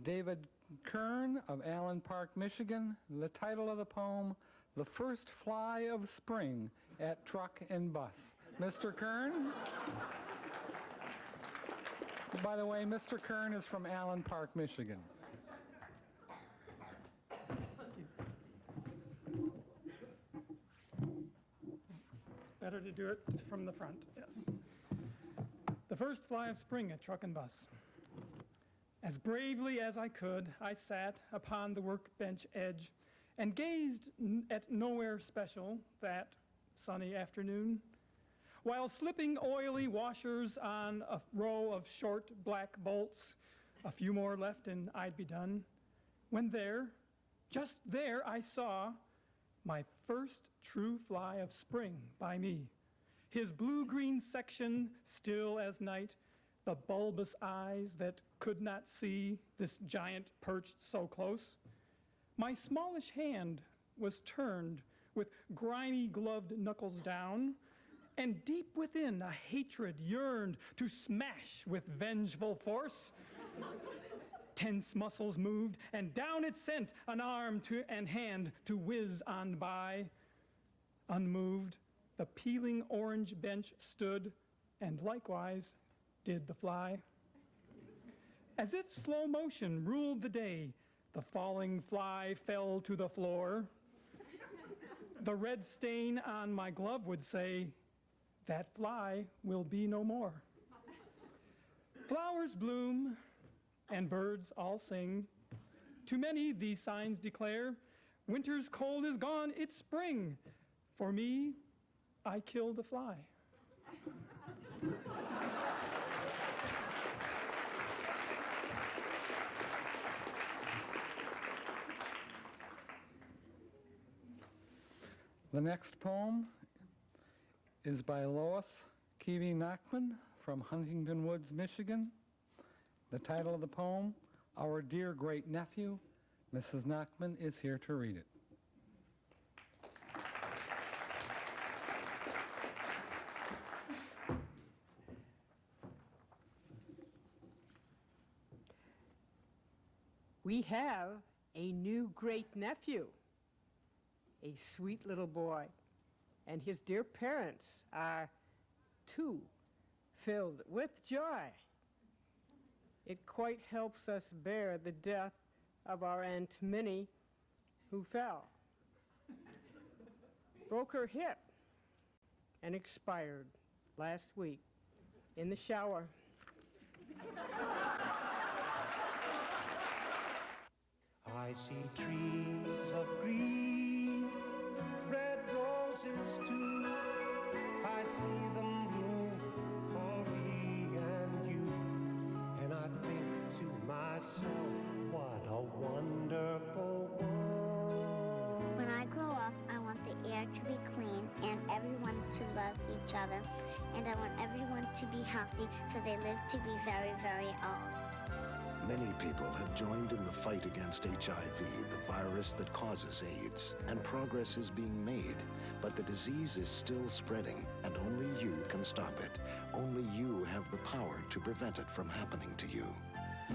David Kern of Allen Park, Michigan. The title of the poem, The First Fly of Spring at Truck and Bus. Mr. Kern? By the way, Mr. Kern is from Allen Park, Michigan. It's better to do it from the front, yes. The first fly of spring at truck and bus. As bravely as I could, I sat upon the workbench edge and gazed at nowhere special that sunny afternoon, while slipping oily washers on a row of short black bolts, a few more left and I'd be done, when there, just there, I saw my first true fly of spring by me. His blue-green section still as night, the bulbous eyes that could not see this giant perched so close. My smallish hand was turned with grimy gloved knuckles down, and deep within a hatred yearned to smash with vengeful force. Tense muscles moved, and down it sent an arm and hand to whiz on by. Unmoved, the peeling orange bench stood, and likewise did the fly. As if slow motion ruled the day, the falling fly fell to the floor. The red stain on my glove would say, that fly will be no more. Flowers bloom, and birds all sing. To many these signs declare, winter's cold is gone, it's spring. For me, I killed a fly. The next poem is by Lois Kiwi Nachman from Huntington Woods, Michigan. The title of the poem, Our Dear Great Nephew. Mrs. Nachman is here to read it. We have a new great-nephew, a sweet little boy, and his dear parents are, too, filled with joy. It quite helps us bear the death of our Aunt Minnie, who fell, broke her hip, and expired last week in the shower. I see trees of green, red roses too. I see them bloom for me and you. And I think to myself, what a wonderful world. When I grow up, I want the air to be clean and everyone to love each other. And I want everyone to be healthy so they live to be very, very old. Many people have joined in the fight against HIV, the virus that causes AIDS, and progress is being made, but the disease is still spreading, and only you can stop it. Only you have the power to prevent it from happening to you.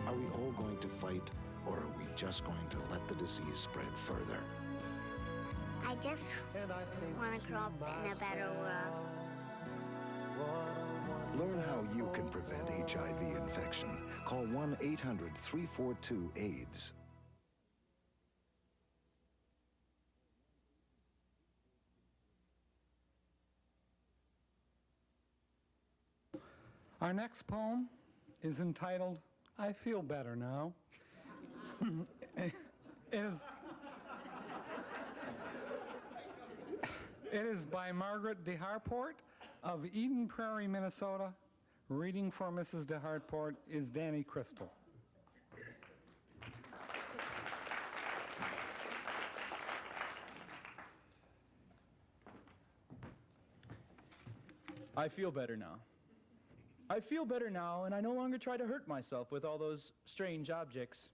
Are we all going to fight, or are we just going to let the disease spread further? I just want to grow up in a better world. Learn how you can prevent HIV infection. Call 1-800-342-AIDS. Our next poem is entitled, I Feel Better Now. It is by Margaret DeHarport of Eden Prairie, Minnesota. Reading for Mrs. DeHarport is Danny Crystal. I feel better now. I feel better now, and I no longer try to hurt myself with all those strange objects.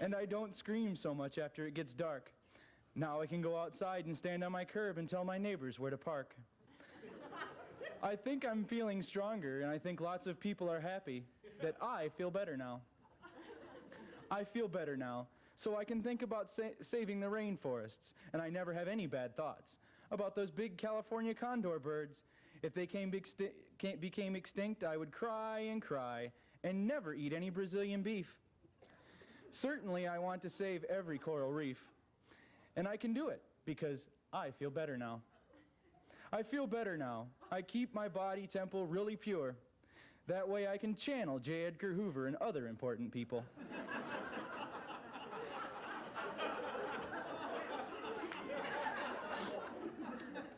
And I don't scream so much after it gets dark. Now I can go outside and stand on my curb and tell my neighbors where to park. I think I'm feeling stronger, and I think lots of people are happy that I feel better now. I feel better now, so I can think about saving the rainforests, and I never have any bad thoughts about those big California condor birds. If they became extinct, I would cry and cry and never eat any Brazilian beef. Certainly, I want to save every coral reef, and I can do it because I feel better now. I feel better now. I keep my body temple really pure. That way I can channel J. Edgar Hoover and other important people.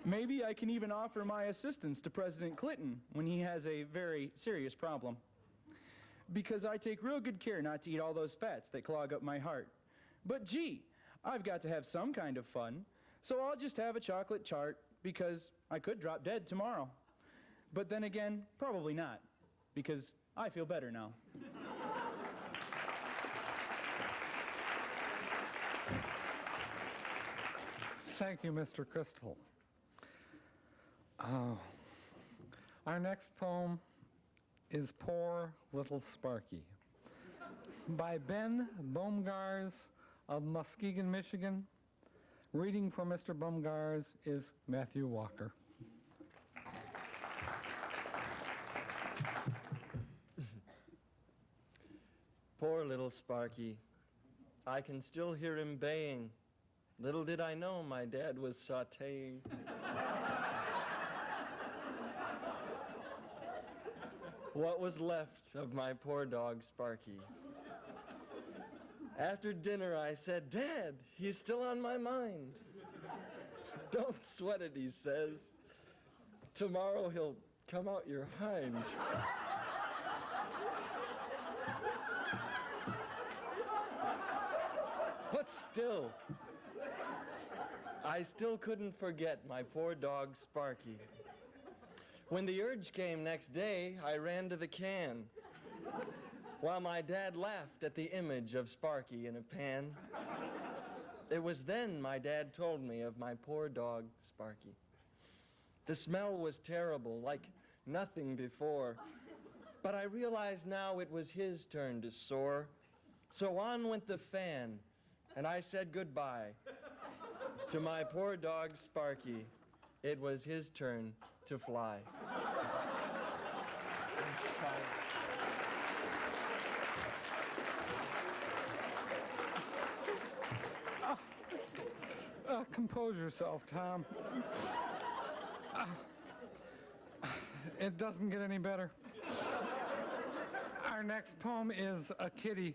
Maybe I can even offer my assistance to President Clinton when he has a very serious problem. Because I take real good care not to eat all those fats that clog up my heart. But gee, I've got to have some kind of fun, so I'll just have a chocolate chart because I could drop dead tomorrow. But then again, probably not, because I feel better now. Thank you, Mr. Crystal. Our next poem is Poor Little Sparky by Ben Baumgars of Muskegon, Michigan. Reading for Mr. Baumgars is Matthew Walker. Poor little Sparky. I can still hear him baying. Little did I know my dad was sautéing. What was left of my poor dog, Sparky? After dinner, I said, Dad, he's still on my mind. Don't sweat it, he says. Tomorrow he'll come out your hind. But still, I still couldn't forget my poor dog, Sparky. When the urge came next day, I ran to the can, while my dad laughed at the image of Sparky in a pan. It was then my dad told me of my poor dog, Sparky. The smell was terrible, like nothing before. But I realize now it was his turn to soar. So on went the fan, and I said goodbye to my poor dog, Sparky. It was his turn to fly. Compose yourself, Tom. It doesn't get any better. Our next poem is A Kitty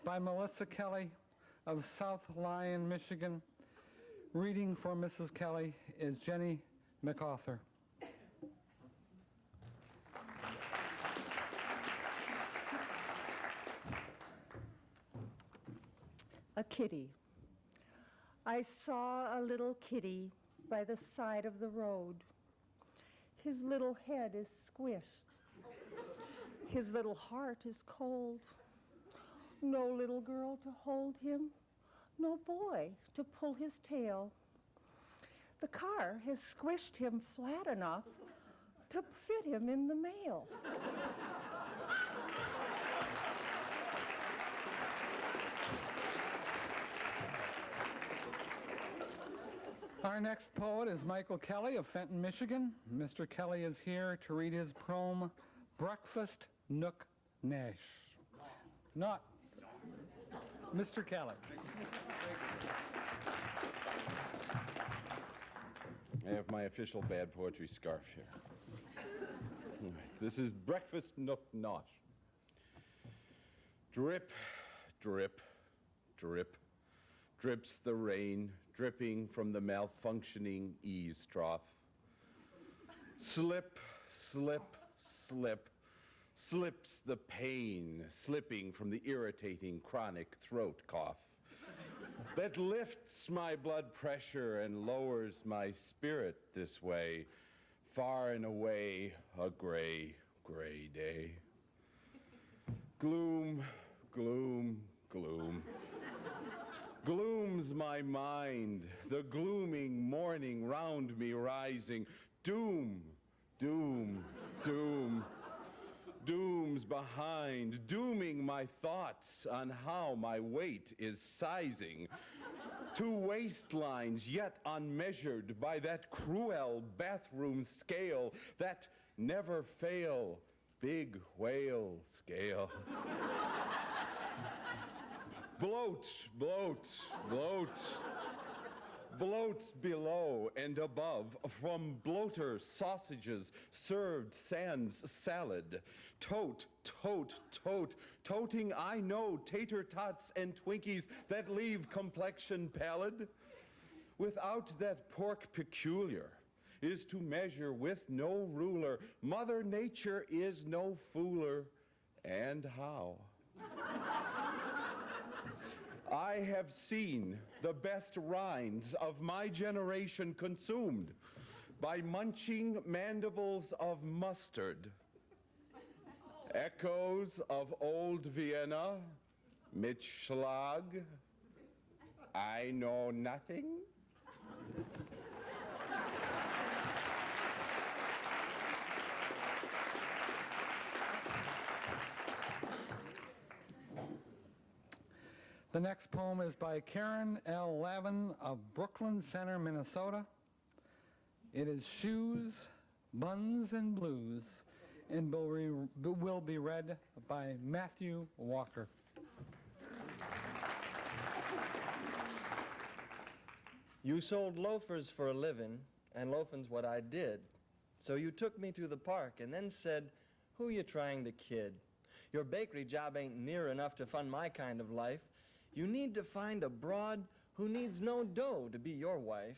by Melissa Kelly of South Lyon, Michigan. Reading for Mrs. Kelly is Jenny MacArthur. A kitty. I saw a little kitty by the side of the road. His little head is squished. His little heart is cold. No little girl to hold him. No boy to pull his tail. The car has squished him flat enough to fit him in the mail. Our next poet is Michael Kelly of Fenton, Michigan. Mr. Kelly is here to read his poem, Breakfast Nook Nash. Not Mr. Kelly. I have my official bad poetry scarf here. All right, this is Breakfast Nook Nosh. Drip, drip, drip, drips the rain, dripping from the malfunctioning eaves trough. Slip, slip, slip, slips the pain, slipping from the irritating chronic throat cough that lifts my blood pressure and lowers my spirit this way, far and away, a gray, gray day. Gloom, gloom, gloom. Glooms my mind, the glooming morning round me rising. Doom, doom, doom. Dooms behind, dooming my thoughts on how my weight is sizing to waistlines yet unmeasured by that cruel bathroom scale, that never fail big whale scale. Bloat, bloat, bloat. Bloats below and above, from bloater sausages served sans salad. Tote, tote, tote, toting I know tater tots and Twinkies that leave complexion pallid. Without that pork peculiar is to measure with no ruler. Mother Nature is no fooler, and how? I have seen the best rinds of my generation consumed by munching mandibles of mustard. Echoes of old Vienna, Mitschlag, I know nothing. The next poem is by Karen L. Lavin of Brooklyn Center, Minnesota. It is Shoes, Buns, and Blues, and will be read by Matthew Walker. You sold loafers for a living, and loafin's what I did. So you took me to the park and then said, who you trying to kid? Your bakery job ain't near enough to fund my kind of life. You need to find a broad who needs no dough to be your wife.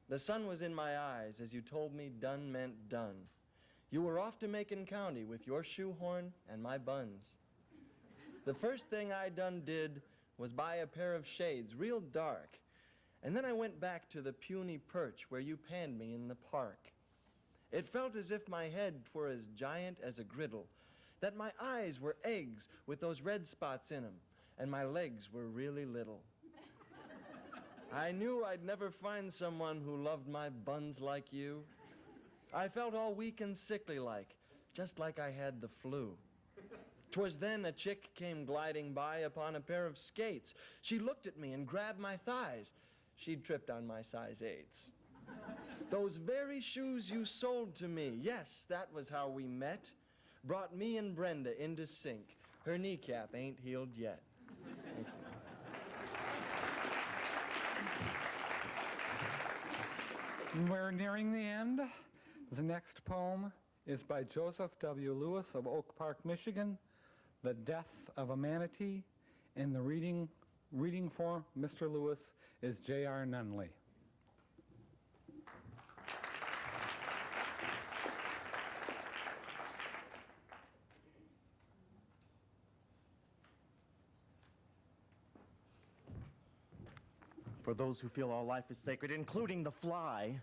The sun was in my eyes as you told me done meant done. You were off to Macon County with your shoehorn and my buns. The first thing I done did was buy a pair of shades, real dark. And then I went back to the puny perch where you panned me in the park. It felt as if my head were as giant as a griddle, that my eyes were eggs with those red spots in 'em, and my legs were really little. I knew I'd never find someone who loved my buns like you. I felt all weak and sickly like, just like I had the flu. 'Twas then a chick came gliding by upon a pair of skates. She looked at me and grabbed my thighs. She'd tripped on my size 8s. Those very shoes you sold to me, yes, that was how we met, brought me and Brenda into sync. Her kneecap ain't healed yet. Thank you. We're nearing the end. The next poem is by Joseph W. Lewis of Oak Park, Michigan, The Death of a Manatee, and the reading for Mr. Lewis is J.R. Nunley. For those who feel all life is sacred, including the fly.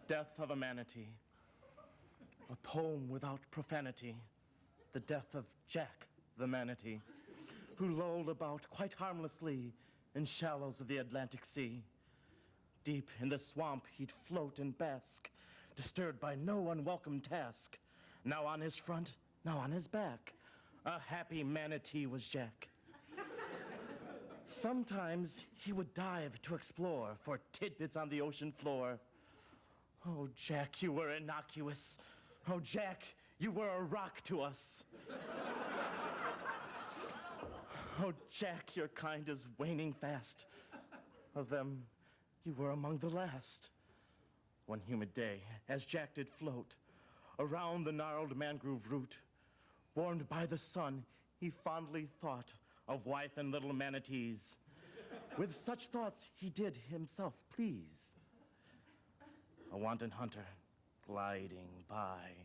Death of a Manatee. A poem without profanity. The death of Jack the Manatee, who lolled about quite harmlessly in shallows of the Atlantic Sea. Deep in the swamp he'd float and bask, disturbed by no unwelcome task. Now on his front, now on his back, a happy manatee was Jack. Sometimes he would dive to explore for tidbits on the ocean floor. Oh, Jack, you were innocuous. Oh, Jack, you were a rock to us. Oh, Jack, your kind is waning fast. Of them, you were among the last. One humid day, as Jack did float around the gnarled mangrove root, warmed by the sun, he fondly thought of wife and little manatees. With such thoughts, he did himself please. A wanton hunter, gliding by,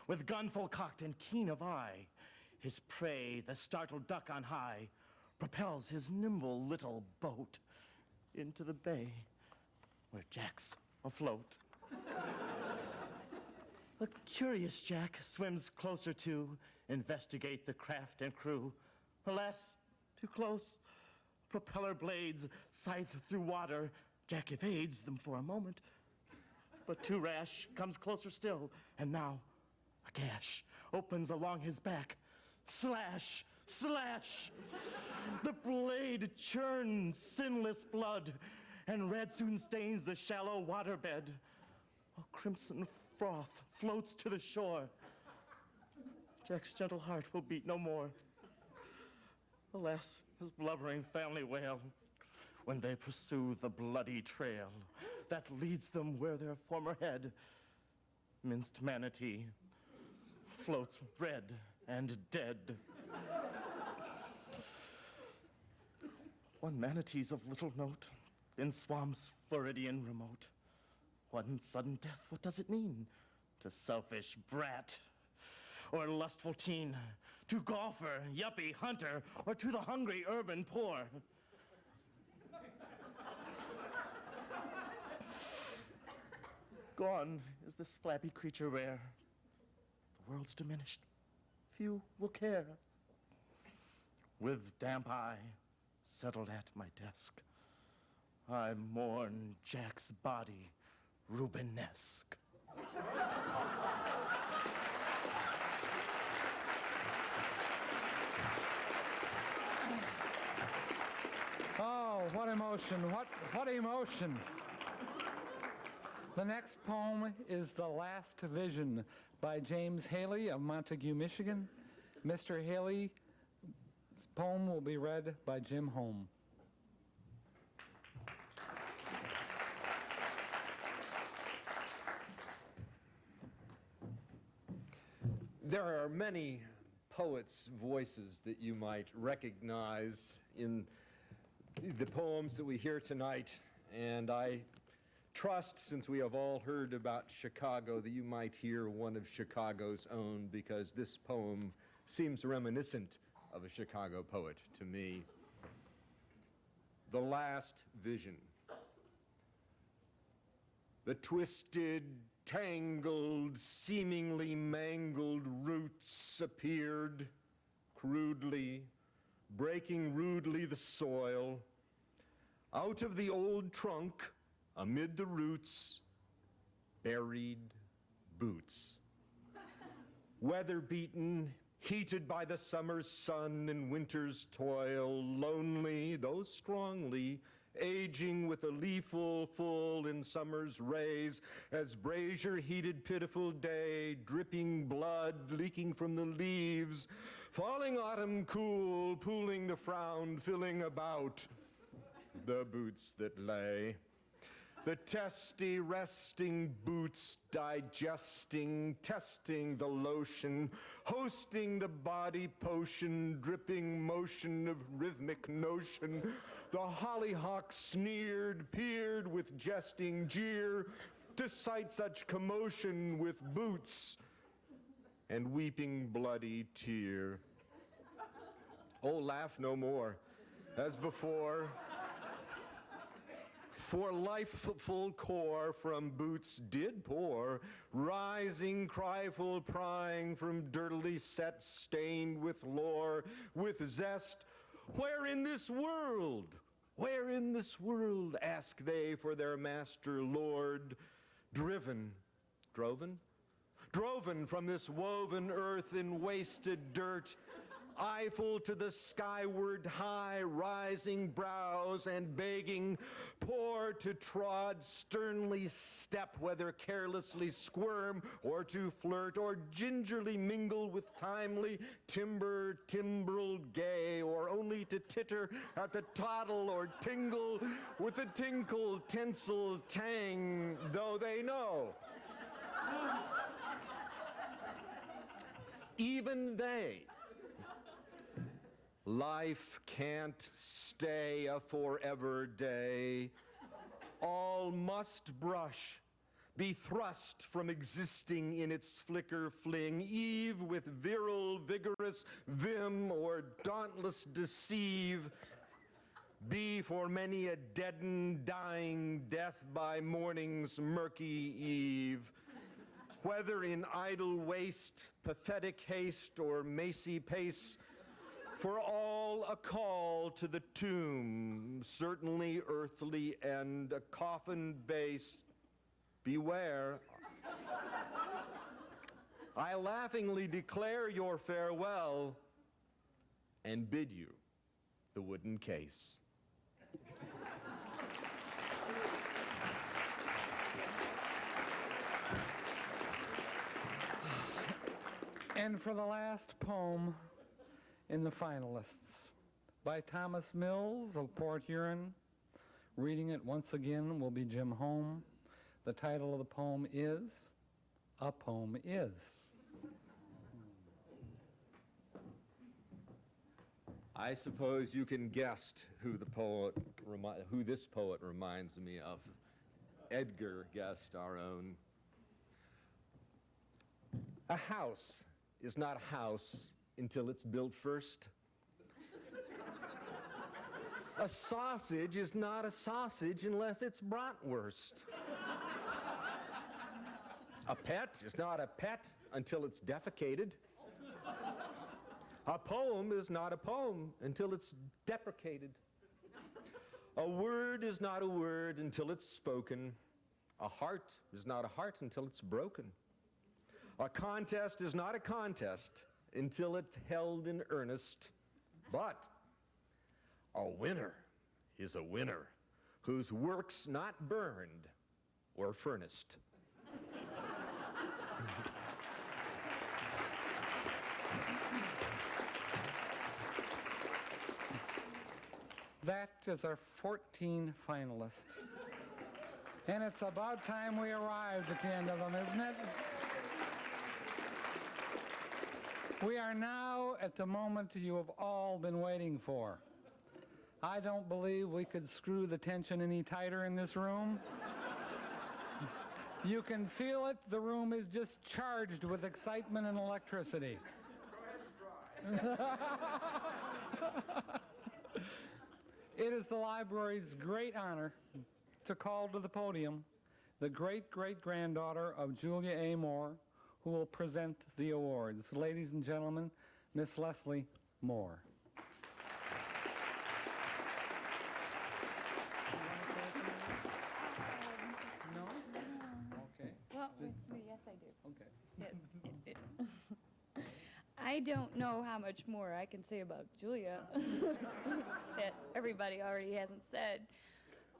with gun full cocked and keen of eye, his prey, the startled duck on high, propels his nimble little boat into the bay where Jack's afloat. A curious Jack swims closer to investigate the craft and crew. Alas, too close. Propeller blades scythe through water. Jack evades them for a moment, but too rash comes closer still, and now a gash opens along his back. Slash, slash! The blade churns sinless blood, and red soon stains the shallow waterbed. A crimson froth floats to the shore. Jack's gentle heart will beat no more. Alas, his blubbering family wail when they pursue the bloody trail that leads them where their former head, minced manatee, floats red and dead. One manatee's of little note in swamps Floridian remote. One sudden death, what does it mean to selfish brat or lustful teen, to golfer, yuppie, hunter, or to the hungry urban poor? Gone is this flabby creature rare. The world's diminished, few will care. With damp eye settled at my desk, I mourn Jack's body Rubenesque. Oh, what emotion, what emotion. The next poem is The Last Vision by James Haley of Montague, Michigan. Mr. Haley's poem will be read by Jim Holm. There are many poets' voices that you might recognize in the poems that we hear tonight, and I trust, since we have all heard about Chicago, that you might hear one of Chicago's own, because this poem seems reminiscent of a Chicago poet to me. The Last Vision. The twisted, tangled, seemingly mangled roots appeared crudely, breaking rudely the soil. Out of the old trunk, amid the roots, buried boots. Weather-beaten, heated by the summer's sun and winter's toil, lonely, though strongly, aging with a leaful full in summer's rays, as brazier-heated pitiful day, dripping blood leaking from the leaves, falling autumn cool, pooling the frown, filling about the boots that lay. The testy, resting boots, digesting, testing the lotion, hosting the body potion, dripping motion of rhythmic notion. The hollyhock sneered, peered with jesting jeer, to cite such commotion with boots and weeping bloody tear. Oh, laugh no more, as before. For lifeful core from boots did pour, rising, cryful, prying from dirtily set, stained with lore, with zest. Where in this world? Where in this world? Ask they for their master lord. Driven from this woven earth in wasted dirt, eyeful to the skyward high rising brows and begging, poor to trod sternly step, whether carelessly squirm or to flirt, or gingerly mingle with timely timbrel gay, or only to titter at the toddle or tingle with the tinkle tinsel tang, though they know. Even they, life can't stay a forever day. All must brush, be thrust from existing in its flicker fling, eve with virile, vigorous vim or dauntless deceive, be for many a deadened, dying death by morning's murky eve. Whether in idle waste, pathetic haste, or macy pace, for all a call to the tomb, certainly earthly end, a coffin base. Beware. I laughingly declare your farewell and bid you the wooden case. And for the last poem in the finalists, by Thomas Mills of Port Huron. Reading it once again will be Jim Home. The title of the poem is A Poem Is. I suppose you can guess who this poet reminds me of. Edgar Guest, our own. A house is not a house until it's built first. A sausage is not a sausage unless it's bratwurst. A pet is not a pet until it's defecated. A poem is not a poem until it's deprecated. A word is not a word until it's spoken. A heart is not a heart until it's broken. A contest is not a contest until it's held in earnest. But a winner is a winner whose work's not burned or furnaced. That is our 14 finalists. And it's about time we arrived at the end of them, isn't it? We are now at the moment you have all been waiting for. I don't believe we could screw the tension any tighter in this room. You can feel it. The room is just charged with excitement and electricity. Go ahead and try. It is the library's great honor to call to the podium the great-great-granddaughter of Julia A. Moore, who will present the awards. Ladies and gentlemen, Miss Leslie Moore. No? Okay. Well, yes, I do. Okay. I don't know how much more I can say about Julia that everybody already hasn't said.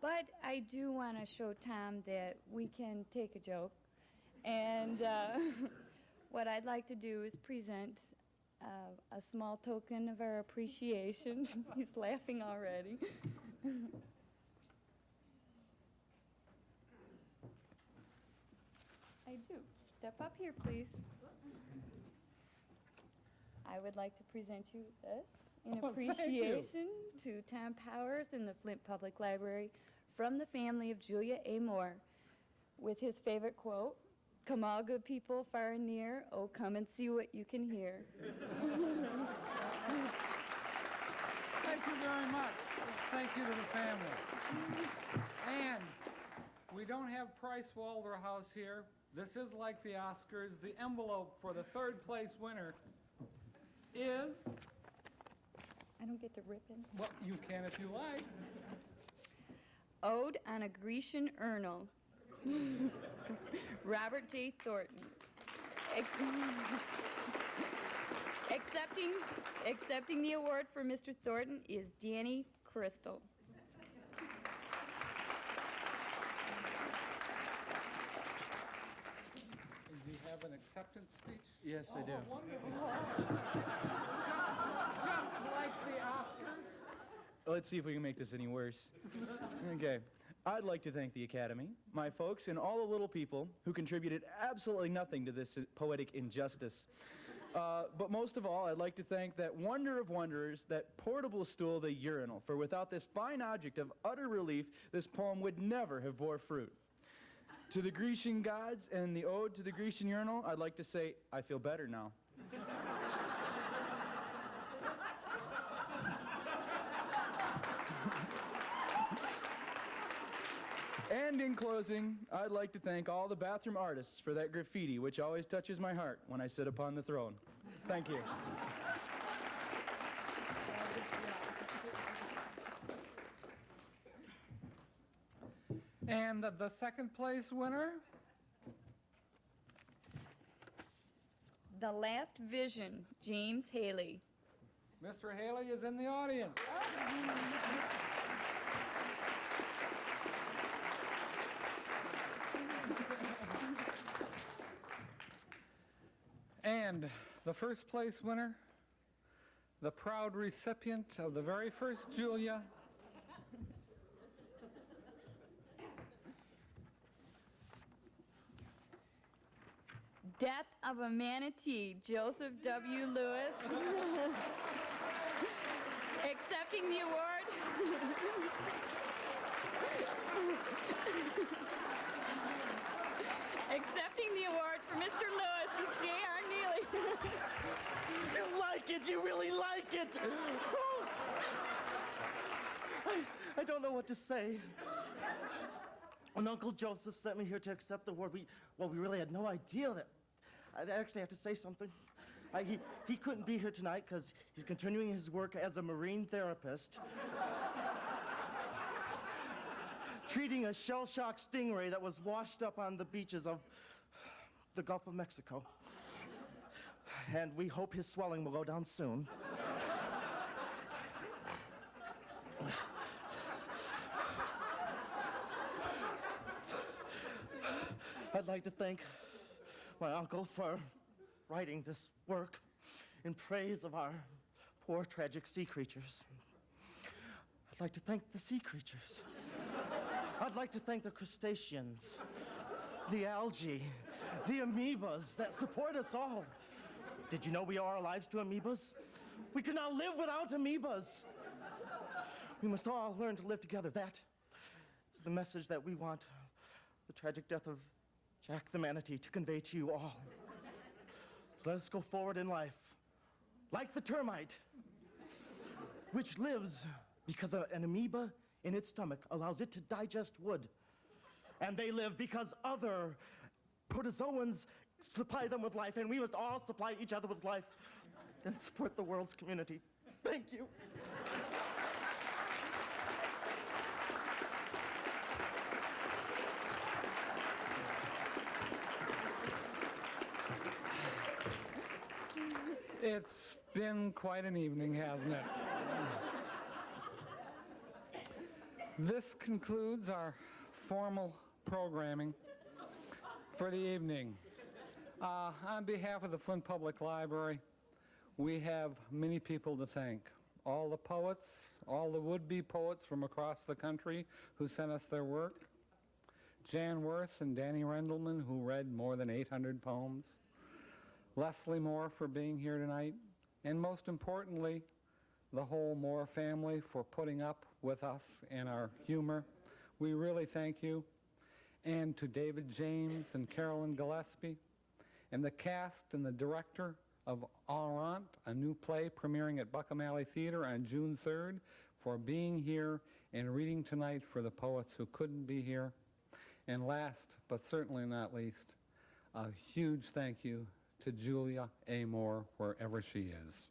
But I do want to show Tom that we can take a joke. And what I'd like to do is present a small token of our appreciation. He's laughing already. I do. Step up here, please. I would like to present you this in appreciation to Tom Powers in the Flint Public Library from the family of Julia A. Moore with his favorite quote, "Come all good people far and near, oh come and see what you can hear." Thank you very much. Thank you to the family. And we don't have Price Walderhouse here. This is like the Oscars. The envelope for the third place winner is... I don't get to rip in? Well, you can if you like. Ode on a Grecian Urnal. Robert J. Thornton. Accepting the award for Mr. Thornton is Danny Crystal. Do you have an acceptance speech? Yes, I do. Wonderful. Just like the Oscars. Let's see if we can make this any worse. Okay. I'd like to thank the Academy, my folks, and all the little people who contributed absolutely nothing to this poetic injustice. But most of all, I'd like to thank that wonder of wonders, that portable stool, the urinal, for without this fine object of utter relief, this poem would never have bore fruit. To the Grecian gods and the ode to the Grecian urinal, I'd like to say, I feel better now. And in closing, I'd like to thank all the bathroom artists for that graffiti, which always touches my heart when I sit upon the throne. Thank you. And the second place winner? The Last Vision, James Haley. Mr. Haley is in the audience. And the first place winner, the proud recipient of the very first Julia, Death of a Manatee, Joseph W. Lewis. Accepting the award. Accepting the award for Mr. Lewis is J.R. Neely. You like it, you really like it. I don't know what to say. When Uncle Joseph sent me here to accept the award, we really had no idea that I'd actually have to say something. He couldn't be here tonight because he's continuing his work as a marine therapist, treating a shell-shocked stingray that was washed up on the beaches of the Gulf of Mexico. And we hope his swelling will go down soon. I'd like to thank my uncle for writing this work in praise of our poor, tragic sea creatures. I'd like to thank the sea creatures. I'd like to thank the crustaceans, the algae, the amoebas that support us all. Did you know we owe our lives to amoebas? We could not live without amoebas. We must all learn to live together. That is the message that we want the tragic death of Jack the manatee to convey to you all. So let us go forward in life, like the termite, which lives because an amoeba in its stomach allows it to digest wood. And they live because other protozoans supply them with life, and we must all supply each other with life and support the world's community. Thank you. It's been quite an evening, hasn't it? This concludes our formal programming for the evening. On behalf of the Flint Public Library, we have many people to thank. All the poets, all the would-be poets from across the country who sent us their work. Jan Worth and Danny Rendelman, who read more than 800 poems. Leslie Moore for being here tonight. And most importantly, the whole Moore family for putting up with us and our humor. We really thank you. And to David James and Carolyn Gillespie, and the cast and the director of Aurant, a new play premiering at Buckham Alley Theater on June 3rd, for being here and reading tonight for the poets who couldn't be here. And last, but certainly not least, a huge thank you to Julia A. Moore, wherever she is.